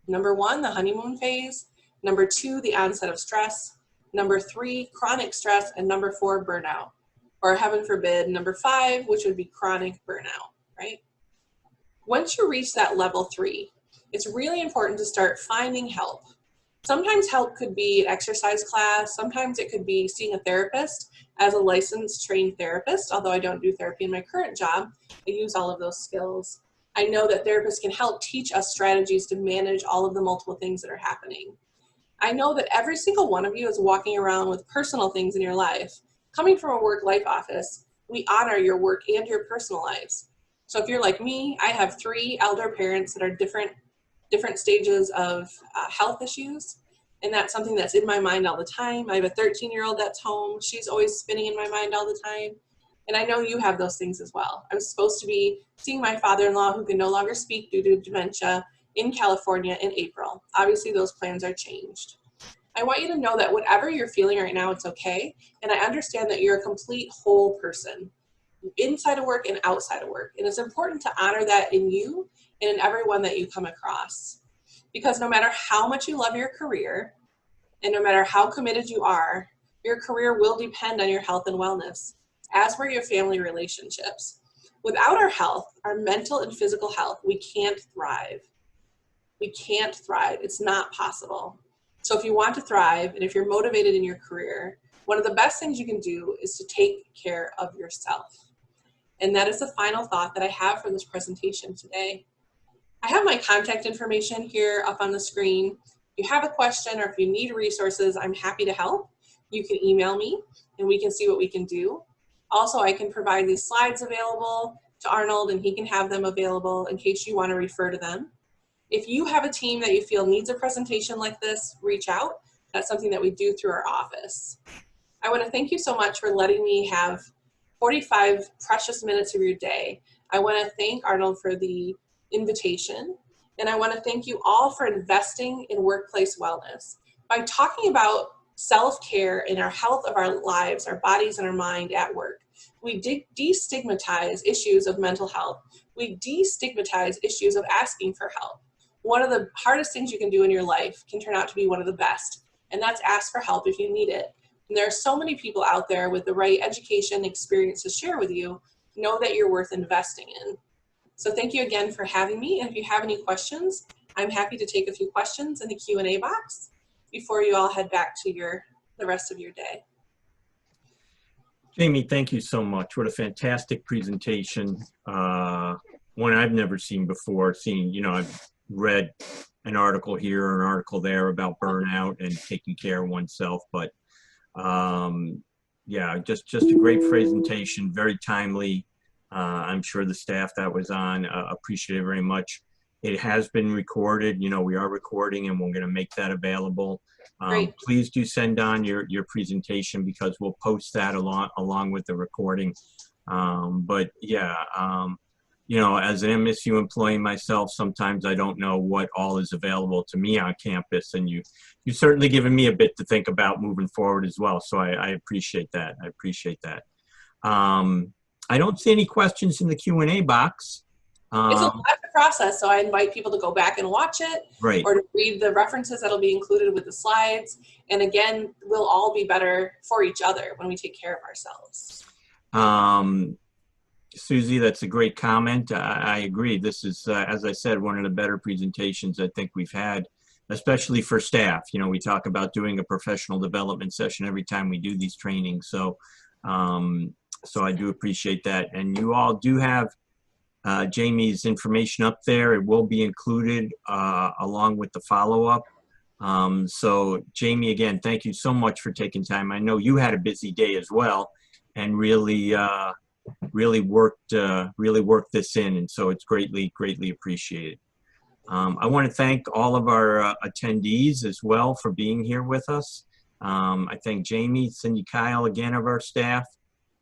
Number 1, the honeymoon phase. Number 2, the onset of stress. Number 3, chronic stress. And number 4, burnout. Or heaven forbid, number 5, which would be chronic burnout, right? Once you reach that level 3, it's really important to start finding help. Sometimes help could be an exercise class. Sometimes it could be seeing a therapist. As a licensed trained therapist, although I don't do therapy in my current job, I use all of those skills. I know that therapists can help teach us strategies to manage all of the multiple things that are happening. I know that every single one of you is walking around with personal things in your life. Coming from a work-life office, we honor your work and your personal lives. So if you're like me, I have 3 elder parents that are different stages of health issues. And that's something that's in my mind all the time. I have a 13-year-old that's home. She's always spinning in my mind all the time. And I know you have those things as well. I was supposed to be seeing my father-in-law, who can no longer speak due to dementia, in California in April. Obviously, those plans are changed. I want you to know that whatever you're feeling right now, it's okay. And I understand that you're a complete whole person, inside of work and outside of work. And it's important to honor that in you and in everyone that you come across. Because no matter how much you love your career, and no matter how committed you are, your career will depend on your health and wellness, as will your family relationships. Without our health, our mental and physical health, we can't thrive. We can't thrive. It's not possible. So if you want to thrive, and if you're motivated in your career, one of the best things you can do is to take care of yourself. And that is the final thought that I have for this presentation today. I have my contact information here up on the screen. If you have a question or if you need resources, I'm happy to help. You can email me and we can see what we can do. Also, I can provide these slides available to Arnold and he can have them available in case you want to refer to them. If you have a team that you feel needs a presentation like this, reach out. That's something that we do through our office. I want to thank you so much for letting me have 45 precious minutes of your day. I want to thank Arnold for the invitation, and I want to thank you all for investing in workplace wellness. By talking about self-care and our health of our lives, our bodies and our mind at work, we destigmatize issues of mental health. We destigmatize issues of asking for help. One of the hardest things you can do in your life can turn out to be one of the best, and that's ask for help if you need it. And there are so many people out there with the right education and experience to share with you. Know that you're worth investing in. So thank you again for having me, and if you have any questions, I'm happy to take a few questions in the Q&A box before you all head back to the rest of your day. Jaime, thank you so much. What a fantastic presentation. One I've never seen before. I've read an article here or an article there about burnout and taking care of oneself, but yeah, just a great presentation, very timely. I'm sure the staff that was on appreciate it very much. It has been recorded. We are recording, and we're going to make that available. Please do send on your presentation, because we'll post that along with the recording. But yeah, as an MSU employee myself, sometimes I don't know what all is available to me on campus, and you've certainly given me a bit to think about moving forward as well. So I appreciate that. I appreciate that. I don't see any questions in the Q&A box. It's a live process, so I invite people to go back and watch it, right, or to read the references that'll be included with the slides. And again, we'll all be better for each other when we take care of ourselves. Susie, that's a great comment. I agree. This is, as I said, one of the better presentations I think we've had, especially for staff. We talk about doing a professional development session every time we do these trainings. So, so I do appreciate that. And you all do have Jaime's information up there. It will be included along with the follow-up. So Jaime, again, thank you so much for taking time. I know you had a busy day as well, and really worked this in, and so it's greatly appreciated. I want to thank all of our attendees as well for being here with us. I thank Jaime, Cindy, Kyle, again, of our staff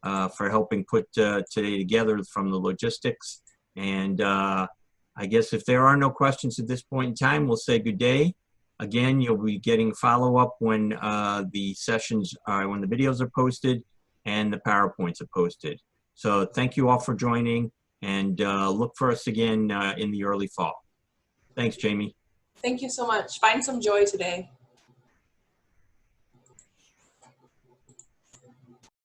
for helping put today together from the logistics. And I guess if there are no questions at this point in time, we'll say good day. Again, you'll be getting follow-up when the sessions, when the videos are posted and the PowerPoints are posted. So thank you all for joining, and look for us again in the early fall. Thanks, Jaime. Thank you so much. Find some joy today.